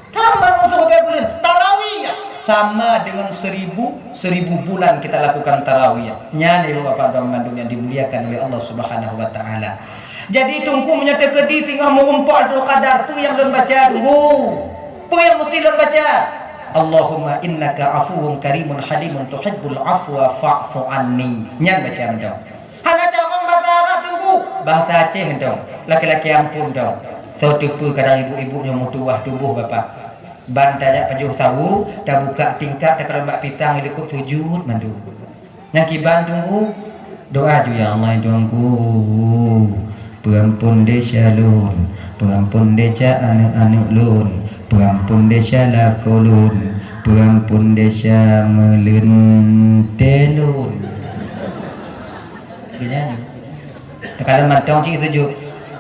Sama untuk bulan tarawih sama dengan 1000 bulan kita lakukan tarawih. Nyane Bapak dan Mandum yang dimuliakan oleh Allah Subhanahu wa taala. Jadi tunggu menyata kedi tinggal mengumpat Lailatul Qadar tu yang belum baca tunggu. Apa yang mesti belum baca? Allahumma innaka afuwun karimun halimun tuhibbul afwa fa'fu anni. Nyang baca mendong. Hana cakap bahasa Arab tunggu. Bahasa Aceh dong. Laki-laki ampun dong. So tepu kadang ibu-ibunya mutuah tubuh bapak. Ban tanya pajuh tahu, dah buka tingkap dah kalau mbak pisang lekuk sujud mandu. Yang kiban tunggu. Doa ju ya Allah tunggu. Perampun desa lun, perampun desa anak-anak lun. Perampun desa lakolun, perampun desa melentelun. Gini kalau matang cik sejuk.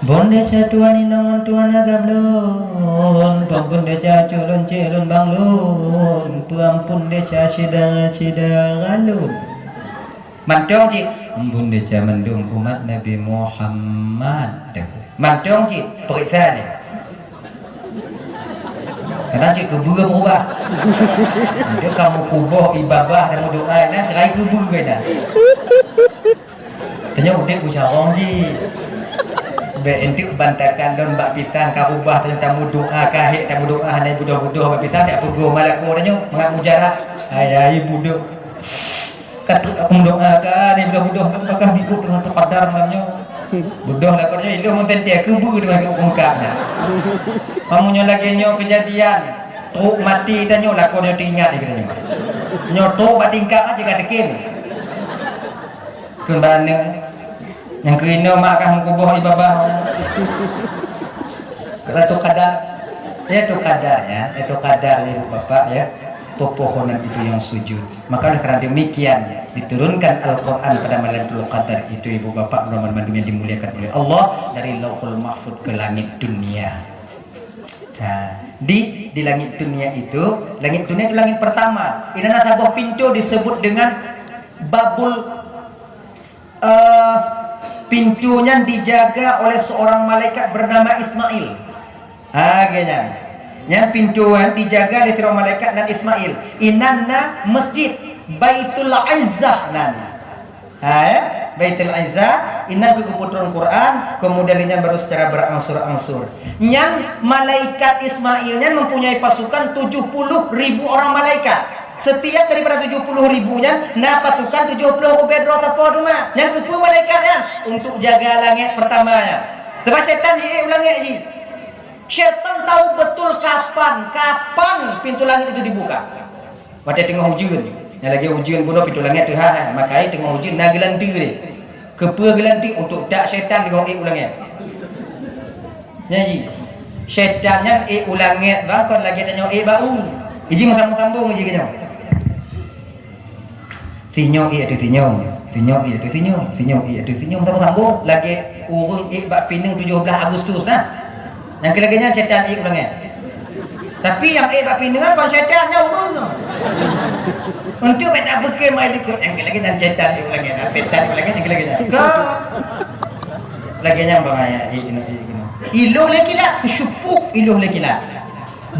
Bon desa tuan inongan tuan agablon, perampun desa culun celun banglun, perampun desa sidang-sidang Mantong cik. Bon desa mendung umat Nabi Muhammad. Mantong cik periksa ni. Karena cik kubur berubah. Dia kamu kubur ibadah dan doa nak cerai kubur ke dah. Tanya udah usaha ji. Be entik bantakan don bak pisang ka ubah tanya tamu doa ka hek tamu doa hanai budak-budak bak pisang dak peguh malako tanya mengat mujarah. Ayai budak. Katuk aku doa ka ni budak-budak apakah ikut dengan terqadar malamnya. Budak lah kornya itu mungkin dia kubur dengan keungkapnya. Kamunya lagi nyo kejadian truk mati dan nyo lah kornya diingat di katanya. Nyo truk bat tingkap aja kat dekin. Kembali yang kena makan kubur ibadah. Karena itu kadar, ya itu kadar ya, itu kadar ya Bapak ya. Pepohonan itu yang sujud. Maka karena demikian diturunkan Al-Quran pada Lailatul Qadar itu ibu bapak Rahman Mandum yang dimuliakan oleh Allah dari Lauhul Mahfud ke langit dunia. Nah, di langit dunia itu langit pertama. Ini ada sebuah pintu disebut dengan babul. Pintunya dijaga oleh seorang malaikat bernama Ismail. Gini. Yang pintuan dijaga oleh seorang malaikat dan Ismail. Inanna masjid Baitul Izzah nana. Baitul Izzah inna keputuran Quran kemudian ini baru secara berangsur-angsur. Yang malaikat Ismailnya mempunyai pasukan 70.000 orang malaikat. Setiap daripada 70.000-nya na pasukan 70 bedro apa rumah. Yang kedua malaikatnya untuk jaga langit pertamanya. Sebab setan dia ulangi aja. Syaitan tahu betul kapan pintu langit itu dibuka. Pada tengah hujan, yang lagi hujan pun pintu langit tu makanya tengah hujan nak gelanti dia. Kepa gelanti untuk tak syaitan tengok ulangnya. Nyanyi. Syaitannya ulangnya bahkan lagi tanya bau. Iji masam-sambung iji kena. Senyum itu senyum. Senyum itu senyum. Senyum itu senyum sambung-sambung lagi urung bak pinang 17 Agustus nah. Yang kelaganya setan ulangnya. Tapi yang bak pinang kan setannya urung. Untuk tak berke mai likut yang lagi dan setan ulangnya. Setan ulangnya yang kelaganya. Laginya bangaya ilo lekila kusupuk ilo lekila.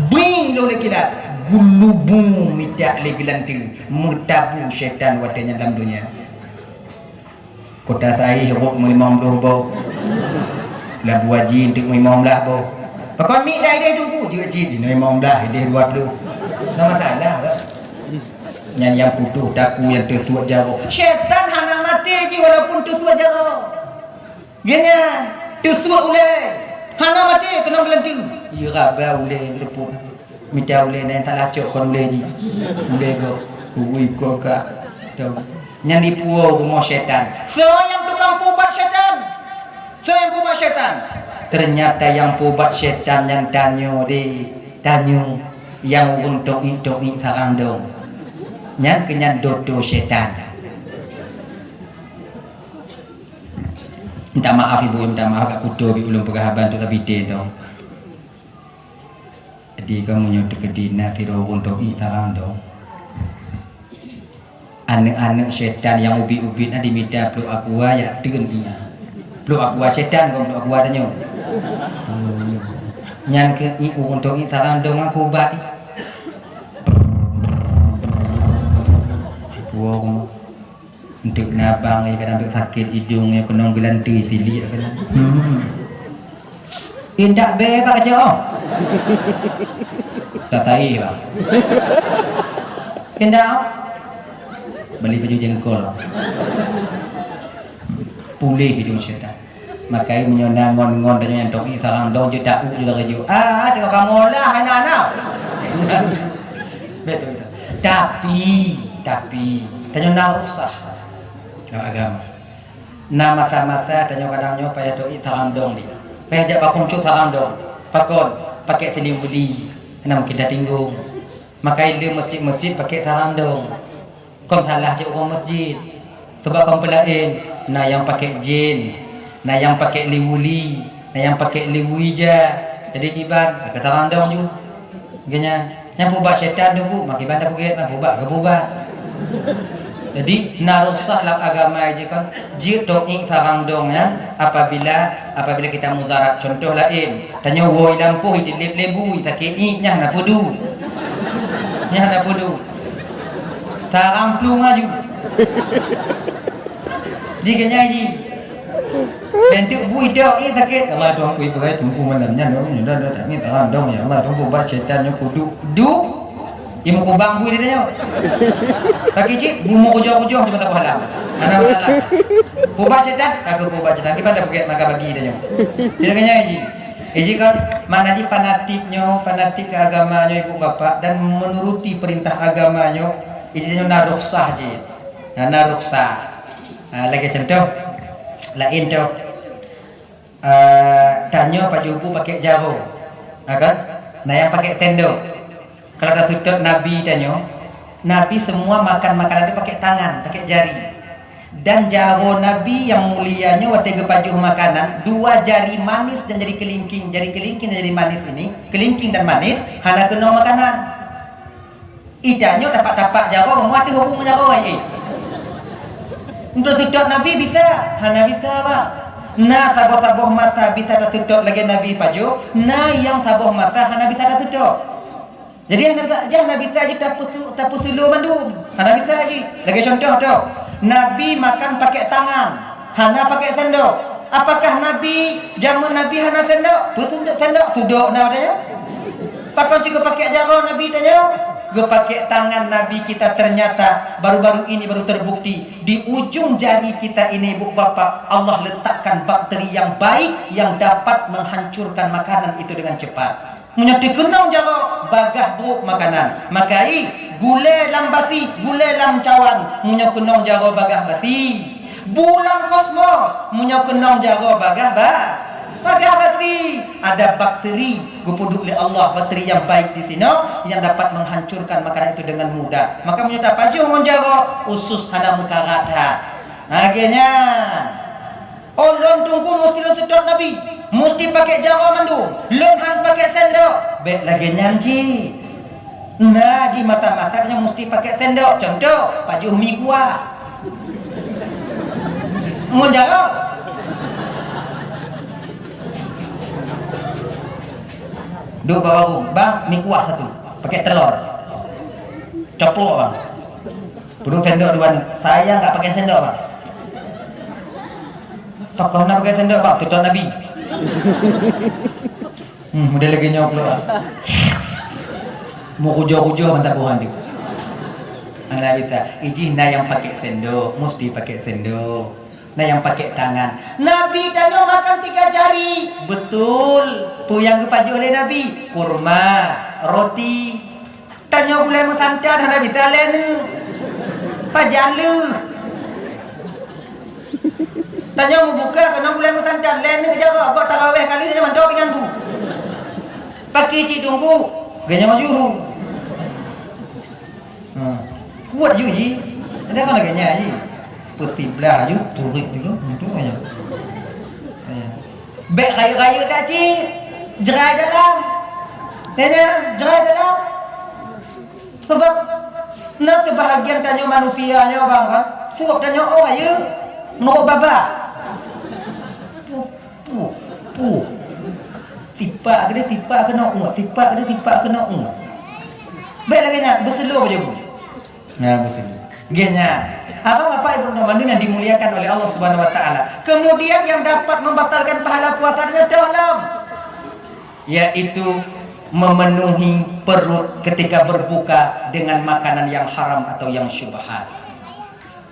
Bing ilo lekila. Gulubu midak legilanti mutabu syaitan wadanya dalam dunia. Kota saya hiruk melimam bau. Labu wajib untuk melimam lah bau. Pakon mi dah dia tunggu dia wajib dia melimam lah dia 20. Tak masalah tak. Yang putus taku yang tersuat jauh. Syaitan hana mati je walaupun tersuat jauh. Genya tersuat ulai. Hana mati kena gelanti. Ya rabah ulai tepuk. Minta ulai dan tak lacok kon ulai je. Ulai go. Ui ko ka. Yang dipuo rumah syaitan. So yang tukang pubat syaitan. So yang pubat syaitan. Ternyata yang pubat syaitan yang tanyo yang untuk sarang dong. Yang kenyan dodo syaitan. Minta maaf ibu, minta maaf kat kudo bi ulun perhaban tu kabide dong. Jadi kamu nyutuk ke dina tiro untuk sarang dong. Anak-anak syaitan yang ubi-ubi na diminta peluk aqua ya dengan dia. Peluk aqua syaitan kau peluk aqua tanya. Nyan ke untuk sarang dong aku bat. Buang untuk nabang ya kadang sakit hidung ya kena gelanti silik kadang. Indak bebas aja oh. Tak sai bang. Indak beli baju jengkol. Pulih hidung syaitan. Makai menyona ngon-ngon dan yang dong sarang dong je tak juga kerja. Ada orang ngolah anak-anak. Betul itu. Tapi tanya nak rusah agama. Na masa-masa tanya kadangnya payah doi sarang dong ni. Payah jak bakon cuk sarang dong. Pakon pakai selim budi. Nama kita tinggung. Makai dia masjid-masjid pakai sarang dong. Kon salah je orang masjid. Sebab kon pelain na yang pakai jeans, na yang pakai liwuli, na yang pakai liwija. Jadi kiban ke sarang dong ju. Genya yang pubat syaitan tu bu, makiban dah puget nak pubat ke pubat. Jadi narusah lah agama aja kan. Jir doi sarang dong ya. Apabila kita mudarat contoh lain. Tanya woi lampu di lebu sakit nya na pudu. Nya na pudu. Sarang plung aju. Jika nyaji. Bentuk bui dok sakit. Allah dong kui pakai tumpu malamnya dong. Dah ni sarang dong ya. Allah dong pubat syaitan nya kudu. Imu kubang bui dia nyo. Bagi cik, bumu kujoh-kujoh cuma tak halam. Anak masalah. Pubat syaitan, aku pubat syaitan. Kita dah pakai maka bagi dia nyo. Tidak kena Eji. Eji kan mana ji fanatik ke agamanya ibu bapak dan menuruti perintah agamanya. Eji nyo naruh sah je. Naruh sah. Lagi contoh lain tu. Tanya Pak Jubu pakai jaro. Kan? Nah yang pakai sendok. Kalau dah sudut Nabi tanya, Nabi semua makan makanan itu pakai tangan, pakai jari. Dan jaro Nabi yang mulianya waktu kepajuh makanan, 2 jari manis dan jari kelingking dan jari manis ini, kelingking dan manis, hana kena makanan. Idanya tapak-tapak jaro, muat hubung jaro ai. Untuk sudut Nabi bisa, hana bisa pak. Nah saboh-saboh masa bisa dah sudut lagi Nabi pajuh, nah yang saboh masa hana bisa dah sudut. Jadi hana saja Nabi saja tapu sulu mandum. Hana bisa lagi. Lagi contoh tu. Nabi makan pakai tangan, hana pakai sendok. Apakah Nabi zaman Nabi hana sendok? Pusunduk sendok suduk namanya. Pakon juga pakai jaro Nabi tanya. Ge pakai tangan Nabi kita ternyata baru-baru ini baru terbukti di ujung jari kita ini ibu bapak Allah letakkan bakteri yang baik yang dapat menghancurkan makanan itu dengan cepat. Menyati kenang jaro bagah buruk makanan. Makai gule lam basi, gule lam cawan. Munya kenang jaro bagah basi. Bulan kosmos, munya kenang jaro bagah Maka berarti ada bakteri gupuduk oleh Allah, bakteri yang baik di sini yang dapat menghancurkan makanan itu dengan mudah. Maka menyudah paju menjaga usus hana mukarata. Akhirnya ulun tunggu mesti sedot Nabi, mesti pakai jaro mandung, lun hang pakai sendok. Bet lagi nyanji. Nah, di mata-matanya mesti pakai sendok. Contoh, paju mi kuah. Mau jaro? Duk bawa bang, mie kuah satu, pakai telur, coplok bang. Duduk sendok dua, saya nggak pakai sendok bang. Tokoh nak pakai sendok bang, tutup Nabi. Udah lagi nyoplok bang. Mau kujo-kujo mantap buhan dia. Anda bisa, izin yang pakai sendok, mesti pakai sendok. Nah yang pakai tangan, Nabi tanya makan 3 jari, betul. Pu yang kepaju oleh Nabi, kurma, roti. Tanya boleh mesantar, Nabi talen, pajalu. Tanya mau buka, kena boleh mesantar, len ke jaga, buat taraweh kali dia mandor dengan tu. Pakai cik tunggu, ganya maju. Kuat juga ji, ada mana ganya ji. Petiblah je turik tu itu aja. Bek raya-raya tak cik, jerai dalam. Tanya jerai dalam. Sebab nah sebahagian tanya manusianya bang kan, suap tanya orang ya, no baba. Sipak kena umat, sipak kena umat. Bek lagi nak berselo je bu. Nah berselo. Genya. Bapak Ibu Nabi yang dimuliakan oleh Allah Subhanahu wa taala. Kemudian yang dapat membatalkan pahala puasanya dalam, yaitu memenuhi perut ketika berbuka dengan makanan yang haram atau yang syubhat.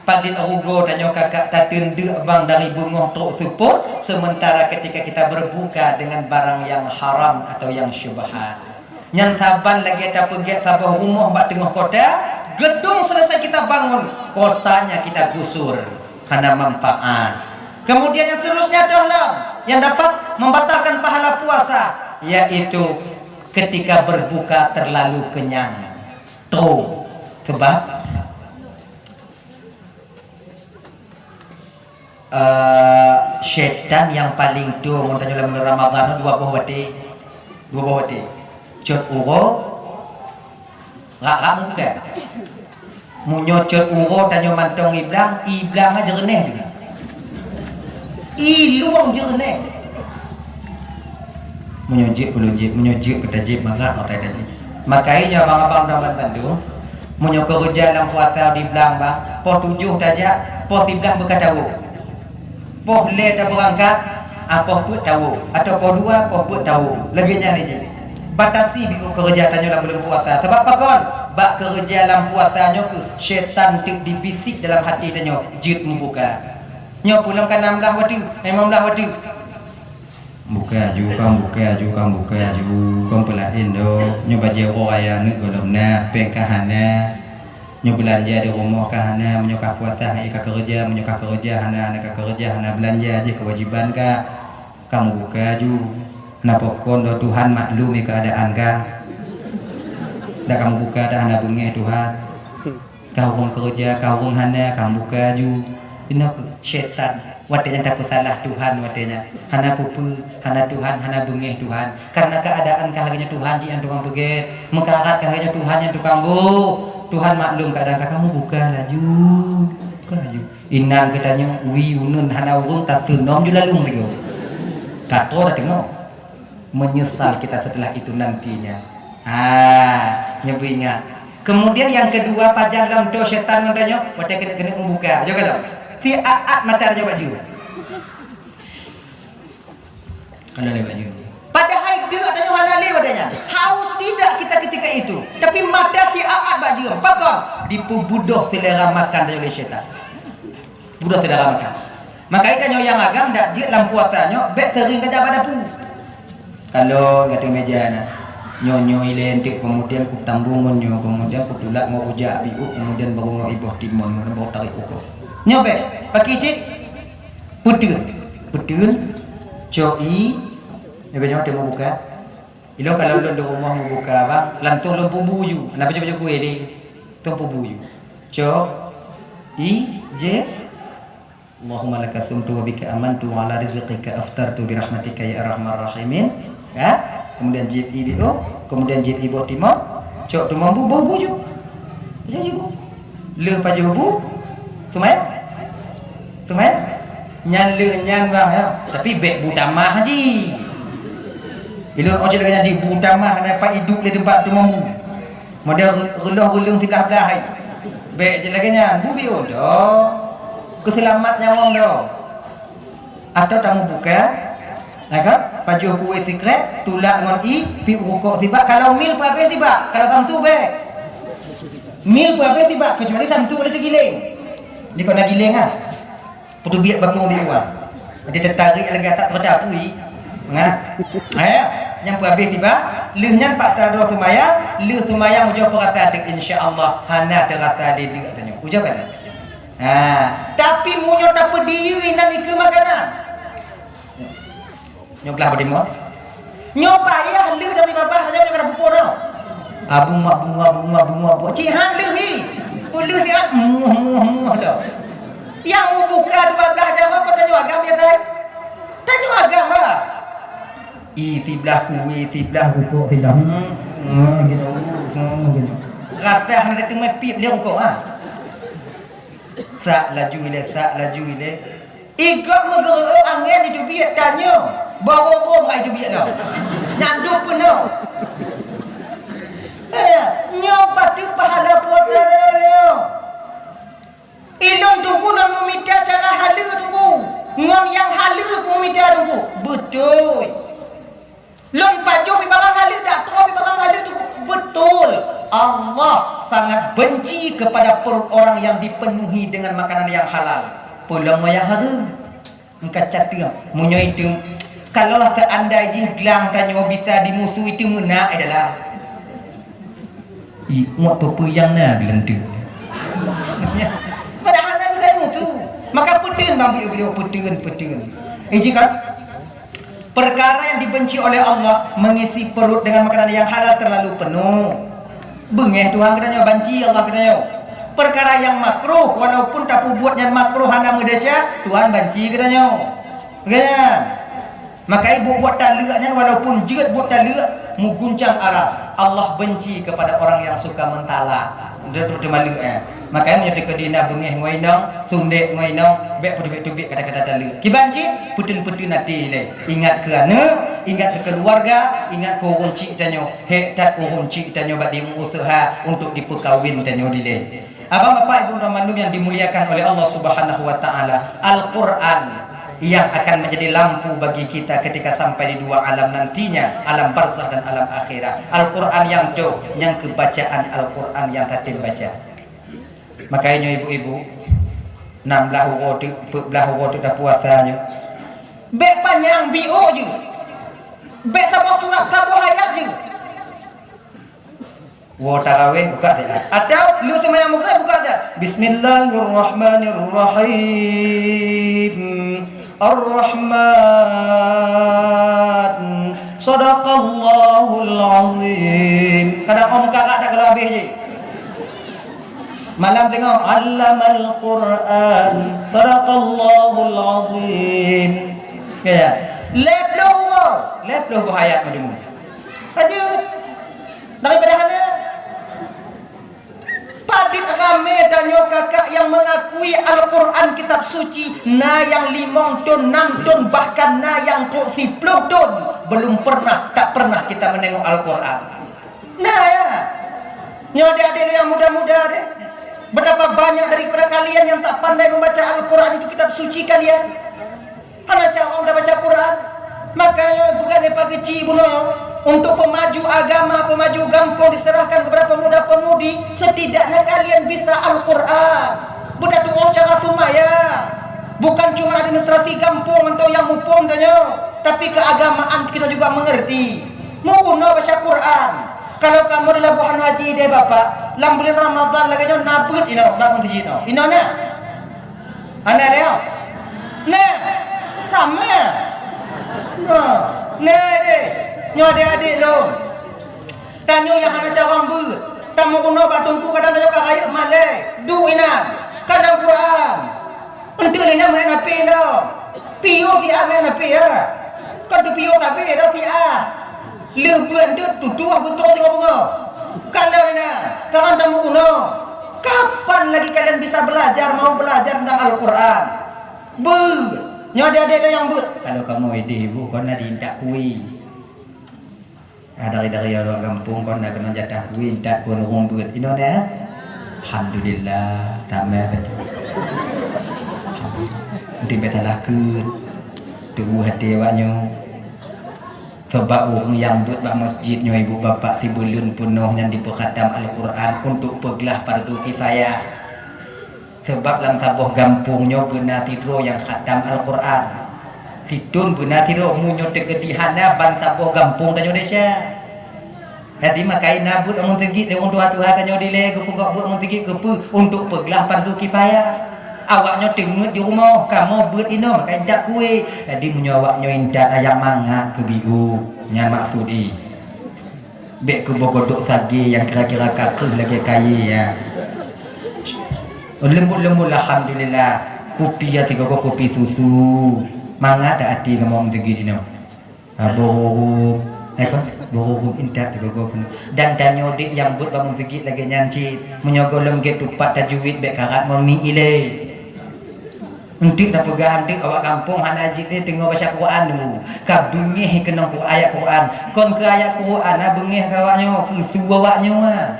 Padin ugo dan kakak tatundu bang dari bunga truk support, sementara ketika kita berbuka dengan barang yang haram atau yang syubhat. Yang saban lagi ada pergi sabah rumah bak tengah kota, gedung selesai kita bangun, kotanya kita gusur karena manfaat. Kemudian yang seterusnya adalah yang dapat membatalkan pahala puasa, yaitu ketika berbuka terlalu kenyang. Tuh, sebab syaitan yang paling tuh montanya dalam Ramadan dua buah wati. Cot uro rak muka munyocot uro tanyo mantong iblang aja reneh juga iluang jerneh menyojik ketajib maka otak tadi makanya bang abang dalam Bandung menyokor jalan puasa di belang bang poh 7 saja poh 11 berkata poh le tak berangkat apa pun tahu atau poh 2 poh pun tahu lebihnya ni je batasi di kerja tanya dalam bulan puasa sebab apa kon bak kerja dalam puasanya ke syaitan dibisik dalam hati tanya jid membuka nyo pulang ke 16 waktu 15 waktu buka ju kan pelain do nyo baje raya ni golomna pengkahana nyo belanja di rumah kahana menyokah puasa hai ka kerja hana belanja aja kewajiban ka kamu buka ju napokon do Tuhan maklumi keadaan ka dah kamu buka dah hana bengeh Tuhan kau pun kerja kau pun hana kamu buka ju ini syaitan watenya tak salah Tuhan watenya hana pupu hana Tuhan hana bengeh Tuhan karena keadaan kalahnya Tuhan yang tukang beget mekarat kalahnya Tuhan yang tukang bu Tuhan maklum keadaan kamu buka laju inang katanya wi unun hana urung tak sunom ju lalung lagi kato dah tengok menyesal kita setelah itu nantinya. Ingat. Kemudian yang kedua pajan dalam doa setan ngadanya, pada kena membuka. Juga dong. Si aat mata aja baju. Kana le baju. Padahal dia adanya hanale padanya. Haus tidak kita ketika itu. Tapi mata si aat baju. Pakon dipubudoh selera makan dari setan. Budoh selera makan. Maka itu yang agam dak dia dalam puasanya, bet sering kerja pada pu. Kalau gak ada meja na nyonyo ilentik kemudian ku tambungun nyo kemudian ku tulak mau ujak biu kemudian baru ngau iboh timon baru tarik uko nyobe pakai cik putun coi Dia kata mau buka. Ilo kalau lu di rumah mau buka bang, lantung lu bubuju. Kenapa coba kue ni? Tu bubuju. Cok, je. Allahumma laka sumtu wa bika amantu wa ala rizqika aftartu bi rahmatika ya arhamar rahimin. Ya. Kemudian jib ibu, kemudian jib ibu timur. Cok tu mampu bubuju. Jadi bu. Le paju bu. Sumai. Nyan bang ya. Tapi bek budamah haji. Bila orang cakap jadi budamah dapat hidup di tempat tu mampu. Model relung sebelah-belah hai. Bek je lagi nyan. Bu bio dah. Keselamat nyawang dah. Atau tamu buka. Kan? Paju kuih secret, tulak dengan pi rokok tiba. Kalau mil berapa tiba? Kalau samtu bek. Mil berapa tiba? Kecuali samtu boleh tergiling. Dia kau nak giling ah. Perlu biar bapa ambil uang. Dia tertarik lagi tak pada apui. Yang habis tiba, lehnya paksa dua semaya, leh semaya ujar perasa dik insya-Allah hana terasa dia tanya. Ujar apa? Tapi munyo tak pediri nan ke makanan. Nyoblah berdemo. Nyoba ya leh dari babah saja kena bupor dah. Abu. Cihan leh ni. Leh dia muah dah. Yang membuka 12 jawab tanya agama biasa. Tanya agama. Sebelah rukuk sebelah. Gitu. Rasa hendak temu pip dia rukuk Sak laju ile. Igak menggerak angin itu biar tanya. Bawa orang itu biar dah. Nyanduk pun dah. Nyoba tu pahala puasa dia. Ilon tunggu nak meminta cara hala tunggu. Ngam yang hala ku meminta tunggu. Betul. Lon pajuh pi barang hala tak tahu pi barang hala tunggu. Betul. Allah sangat benci kepada perut orang yang dipenuhi dengan makanan yang halal. Pulang yang haram. Engkau catat munyo itu kalau seandainya gelang tanya bisa dimusuh itu menak adalah muat pepuyang na bilang tu. Padahal Nabi saya mutu. Maka pedun bang beliau pedun. Jika perkara yang dibenci oleh Allah mengisi perut dengan makanan yang halal terlalu penuh. Bengeh Tuhan katanya banci Allah katanya. Perkara yang makruh walaupun tak buatnya makruh hana mudasya Tuhan banci katanya. Kan? Maka ibu buat talaknya walaupun jerat buat talak mengguncang aras. Allah benci kepada orang yang suka mentala. Dia tu malu Makanya menyatakan dina bengih ngoinong, sundek ngoinong, bek putubik kata-kata talak. Kibanci putun-putun hati le. Ingat kerana, ingat ke keluarga, ingat ko runci tanyo. Hek ko runci tanyo bak usaha untuk diperkawin tanyo dile. Abang bapak ibu ramandum yang dimuliakan oleh Allah Subhanahu wa taala, Al-Qur'an yang akan menjadi lampu bagi kita ketika sampai di dua alam nantinya, alam barzakh dan alam akhirat. Al-Quran yang do, yang kebacaan Al-Quran yang tadi baca. Makanya ibu-ibu 16 huruf dah puasanya. Bek panjang bio je. Bek sabah sunat sabah ayat je. Wa tarawih buka dia. Atau lu semayang buka dia. Bismillahirrahmanirrahim. Ar-Rahman Sadaqallahul Azim. Kadang om kakak tak kalau habis je. Malam tengok Allamal Quran Sadaqallahul Azim. Ya. Leploh ayat macam aja. Daripada mana? Padik rame dan kakak yang mengakui Al-Quran kitab suci na yang 5 ton, 6 ton, bahkan na yang 10 ton belum pernah, tak pernah kita menengok Al-Quran. Nah ya, adik-adik yang muda-muda deh, betapa banyak daripada kalian yang tak pandai membaca Al-Quran itu kitab suci kalian. Anak cawang dah baca Quran, maka bukan lepas kecil bunuh. Untuk pemaju agama, pemaju kampung diserahkan kepada pemuda-pemudi. Setidaknya kalian bisa Al-Quran. Budak tuh cara sumaya. Bukan cuma administrasi kampung atau yang mupung tanya, tapi keagamaan kita juga mengerti. Mau baca Quran. Kalau kamu adalah buhan haji deh bapak, lam bulan Ramadan lagi nyo nabut ino, bangun di sini. Ino na. Anda leo. Nah, sama. Nah. Nede, nyo adik-adik lo. Tanyo yang hana cawang ber. Tamu kuno batungku kadang tanyo kakayuk malek. Duinan, kadang Quran. Untuk linya main api lo. Pio si A main api ya. Kan tu pio tapi ada si A. Lebuan tu tujuh betul tiga bunga. Kalau ni, tangan tamu kuno. Kapan lagi kalian bisa belajar, mau belajar tentang Al-Quran? Nyo adik-adik yang ber. Kalau kamu ide ibu, kau nak diintak kui. Dari orang kampung kau nak kena jatah kui, intak kau nurung ber. Ino dah. Alhamdulillah, tambah betul. Nanti betul laku. Tunggu hati awaknya. Sebab orang yang buat masjidnya ibu bapa si belun penuh yang diperkhatam Al-Quran untuk pergelah fardu kifayah. Sebab dalam sabuh gampungnya benar tidro yang khatam Al-Quran. Situn benar tidro munyo tegedihana ban sabuh gampung dan Indonesia. Jadi makai nabut amun tinggi de untuk atuha kanyo dile gepugak buat amun tinggi kepu untuk pergelah fardu kifayah. Awaknya dengut di rumah kamu buat ino makai indak kue. Jadi munyo awaknya indak ayam mangga ke biu nyan maksudi. Bek ke bogodok sagi yang kira-kira kakek lagi kaya ya. Lembut-lembut alhamdulillah. Kopi ya tiga kopi susu. Mangga ada hati ngomong segini no. Bohong. Bohong indak tiga kopi. Dan danyodik yang buat bangun segit lagi nyanci. Menyogolem ke tupat tajwid bek karat moni ile. Untuk nak pegang hantik awak kampung hana ajik ni tengok baca Quran dulu. Ka bengih kena ku ayat Quran. Kon ke ayat Quran na bengih kawaknya ke suwa awaknya ah.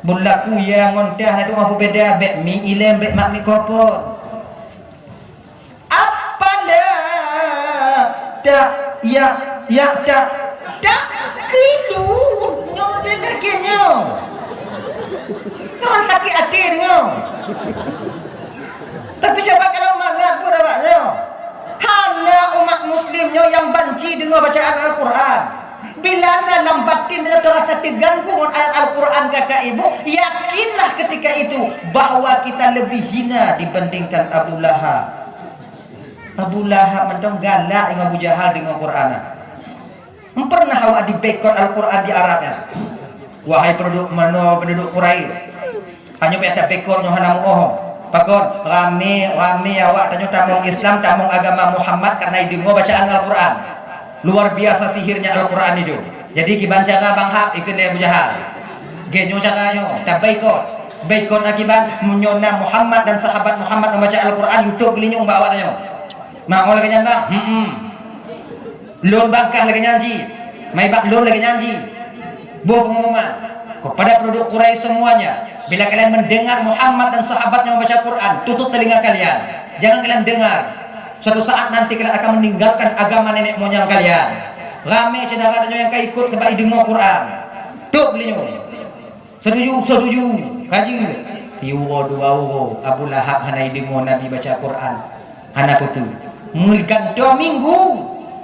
Bulaku yang ngontah na doa beda bek mi ilem bek mak mikrofon. Apalah tak ya tak kilu nyo de lagi nyo. Kan lagi atin nyo. Tapi coba kalau mangat pun awaknya. Hanya umat muslimnya yang banci dengan bacaan Al-Quran. Bila dalam batin dia terasa terganggu dengan ayat Al-Quran kakak ibu, yakinlah ketika itu bahwa kita lebih hina dibandingkan Abu Lahab. Abu Lahab mendong galak dengan Abu Jahal dengan Quran. Pernah awak dibekot Al-Quran di Arabnya. Wahai penduduk Quraisy, hanya biasa bekotnya hana muoh. Pakon rame awak tanya tamung Islam, tamung agama Muhammad karena dengar bacaan Al-Quran. Luar biasa sihirnya Al-Quran itu. Jadi kibancara Bang Hab ikut dia Abu Jahal. Genyo caranya tak baikon akibat menyona Muhammad dan sahabat Muhammad membaca Al-Quran untuk gelinyung bawa tanya. Mau lagi nyan bang? Lon bangkah lagi nyanji. Mai bak lon lagi nyanji. Buah pengumuman kepada penduduk Quraisy semuanya. Bila kalian mendengar Muhammad dan sahabatnya membaca Quran, tutup telinga kalian. Jangan kalian dengar. Suatu saat nanti kalian akan meninggalkan agama nenek moyang kalian. Rame saudara-saudaranya yang ikut kepada dengar Quran. Tuh beliau. Setuju. Kaji. Tiwo dua Abu Lahab hana dengar Nabi baca Quran. Hana putu. Mulkan 2 minggu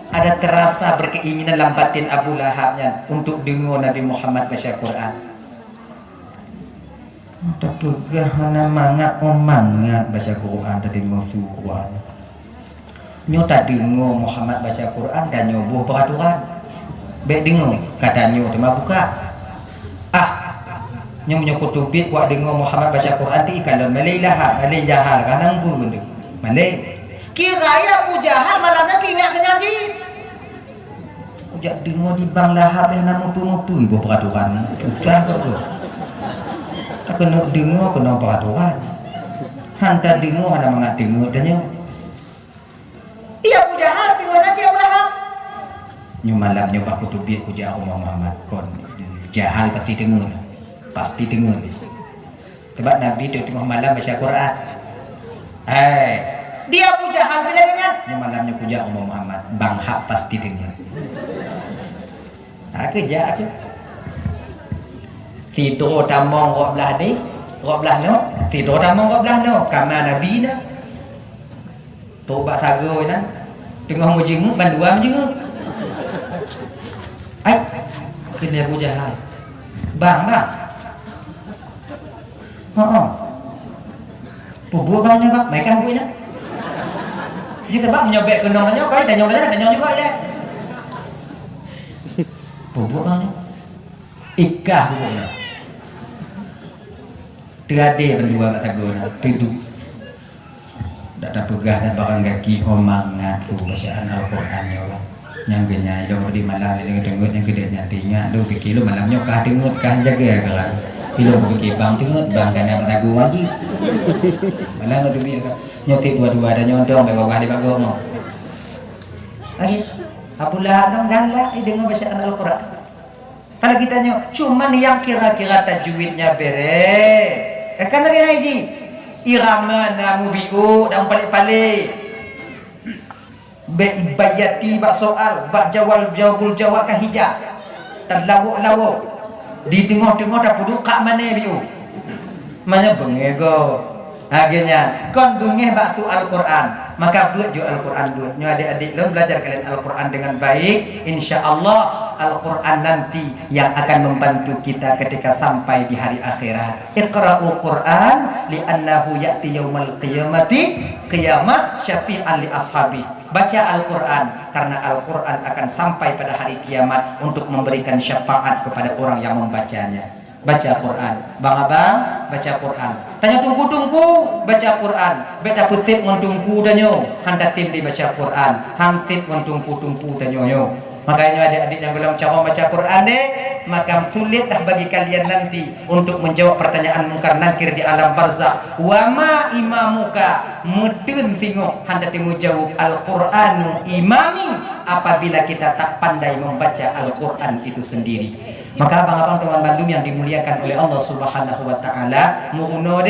ada terasa berkeinginan dalam batin Abu Lahabnya untuk dengar Nabi Muhammad baca Quran. Tak pegah mana mangat baca Quran tadi musuh Quran. Nyo tak dengar Muhammad baca Quran dan nyoboh peraturan. Baik dengar kata nyo tema buka. Nyo menyokotubit buat dengar Muhammad baca Quran di kalau Malay Jahal kanang pun Malay. Kira ya Abu Jahal malamnya kinyak kenyanji. Ujak dengar di Bang Lahab yang nama mupu ibu peraturan. Sudah betul. Kena dengar kena peraturan. Hantar dengar hana mangat dengar tanya. Iya Abu Jahal dengar ngaji Abu Lahab. Nyu malam nyu pak kutubit ku jah Muhammad kon Jahal pasti dengar. Sebab Nabi tu tengah malam baca Quran. Dia Abu Jahal bilangnya. Nyu malamnya ku jah Muhammad Bang Hab pasti dengar. Kerja aku. Tidur tamong rok belah no. Tidur tamong rok belah no. Kama Nabi na. Tobat sago na. Tengah mu jenguk bandua menjenguk. Kena Abu Jahal. Bang. Pubuh bang na bang. Maikan gue na. Dia tebak menyobek kendong nyo kau tanya juga ya. Bubuk nyo. Ikah bubuknya. Terade berdua kat sagona, tidur. Tak ada pegah dan bakal kaki omangat tu bacaan Al-Quran ya Allah. Yang genya dong di malam ini dengut yang gede nyatinya lu pikir lu malamnya kah dengut kah jaga kan. Lu pikir bang dengut bang karena ragu lagi. Malah lu dia nyotik dua-dua ada nyondong bawa di bagomo. Lagi apulah dong galak dengan bacaan Al-Quran. Kalau kita cuman yang kira-kira tajwidnya beres. Kan lagi haji irama namu biu dan palik-palik bayati bak soal bak jawabul jawab ke Hijaz dan lawak di tengah-tengah dah puduk kak mana biu mana bengego akhirnya kon bengeh bak tu Al-Quran maka buat jo Al-Quran buat nyo adik-adik lo belajar kalian Al-Quran dengan baik insyaallah Al-Quran nanti yang akan membantu kita ketika sampai di hari akhirat. Iqra'u Quran li'annahu ya'ti yaumal qiyamati qiyamah syafi'an li ashabi. Baca Al-Quran karena Al-Quran akan sampai pada hari kiamat untuk memberikan syafaat kepada orang yang membacanya. Baca Quran. Bang abang baca Quran. Tanya tungku-tungku baca Quran. Beta putih ngontungku danyo. Handa tim di baca Quran. Hamtit ngontungku-tungku danyo yo. Makanya adik-adik yang belum coba baca Quran deh, maka sulitlah bagi kalian nanti untuk menjawab pertanyaan mungkar nakir di alam barzakh. Wa ma imamuka mudun tengok hendak timu jawab Al-Qur'anu imami apabila kita tak pandai membaca Al-Qur'an itu sendiri. Maka abang-abang teman Bandung yang dimuliakan oleh Allah Subhanahu wa taala, muhuno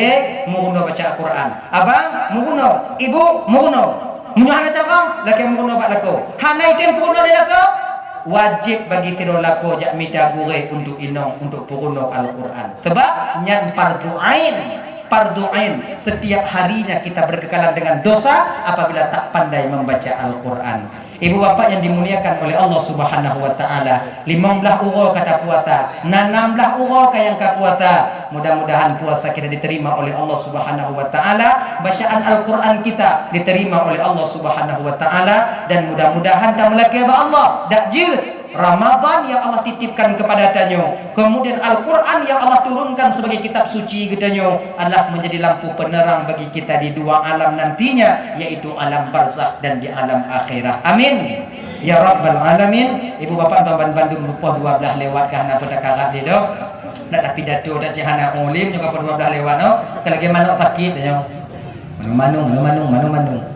baca Al-Qur'an. Abang muhuno, ibu muhuno. Munyana cakap laki muhuno bak lako. Hanai tem muhuno de lako. Wajib bagi kita lako jak mita gure untuk inong untuk puruno Al-Quran. Sebab nyan fardu ain setiap harinya kita berkekalan dengan dosa apabila tak pandai membaca Al-Quran. Ibu bapak yang dimuliakan oleh Allah Subhanahu wa taala, 15 uro kata puasa, 16 uro kayang ka puasa. Mudah-mudahan puasa kita diterima oleh Allah Subhanahu wa taala, bacaan Al-Qur'an kita diterima oleh Allah Subhanahu wa taala dan mudah-mudahan dah melaki Allah dak jir Ramadan yang Allah titipkan kepada tanyo, kemudian Al-Quran yang Allah turunkan sebagai kitab suci kedanyo adalah menjadi lampu penerang bagi kita di dua alam nantinya, yaitu alam barzakh dan di alam akhirat. Amin ya rabbal alamin. Ibu bapak tuan Bandung lupa 12 lewat karena pada karat dia dok nak tapi pidato dak jahana ulim juga pada 12 lewat no kalau gimana sakit dia manung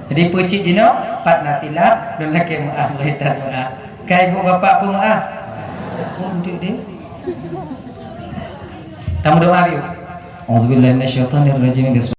jadi pecik dino pat nasilah dan laki maaf berita maaf kai ibu bapak pun maaf untuk dia tamu doa yuk. Auzubillahi minasyaitonir rajim.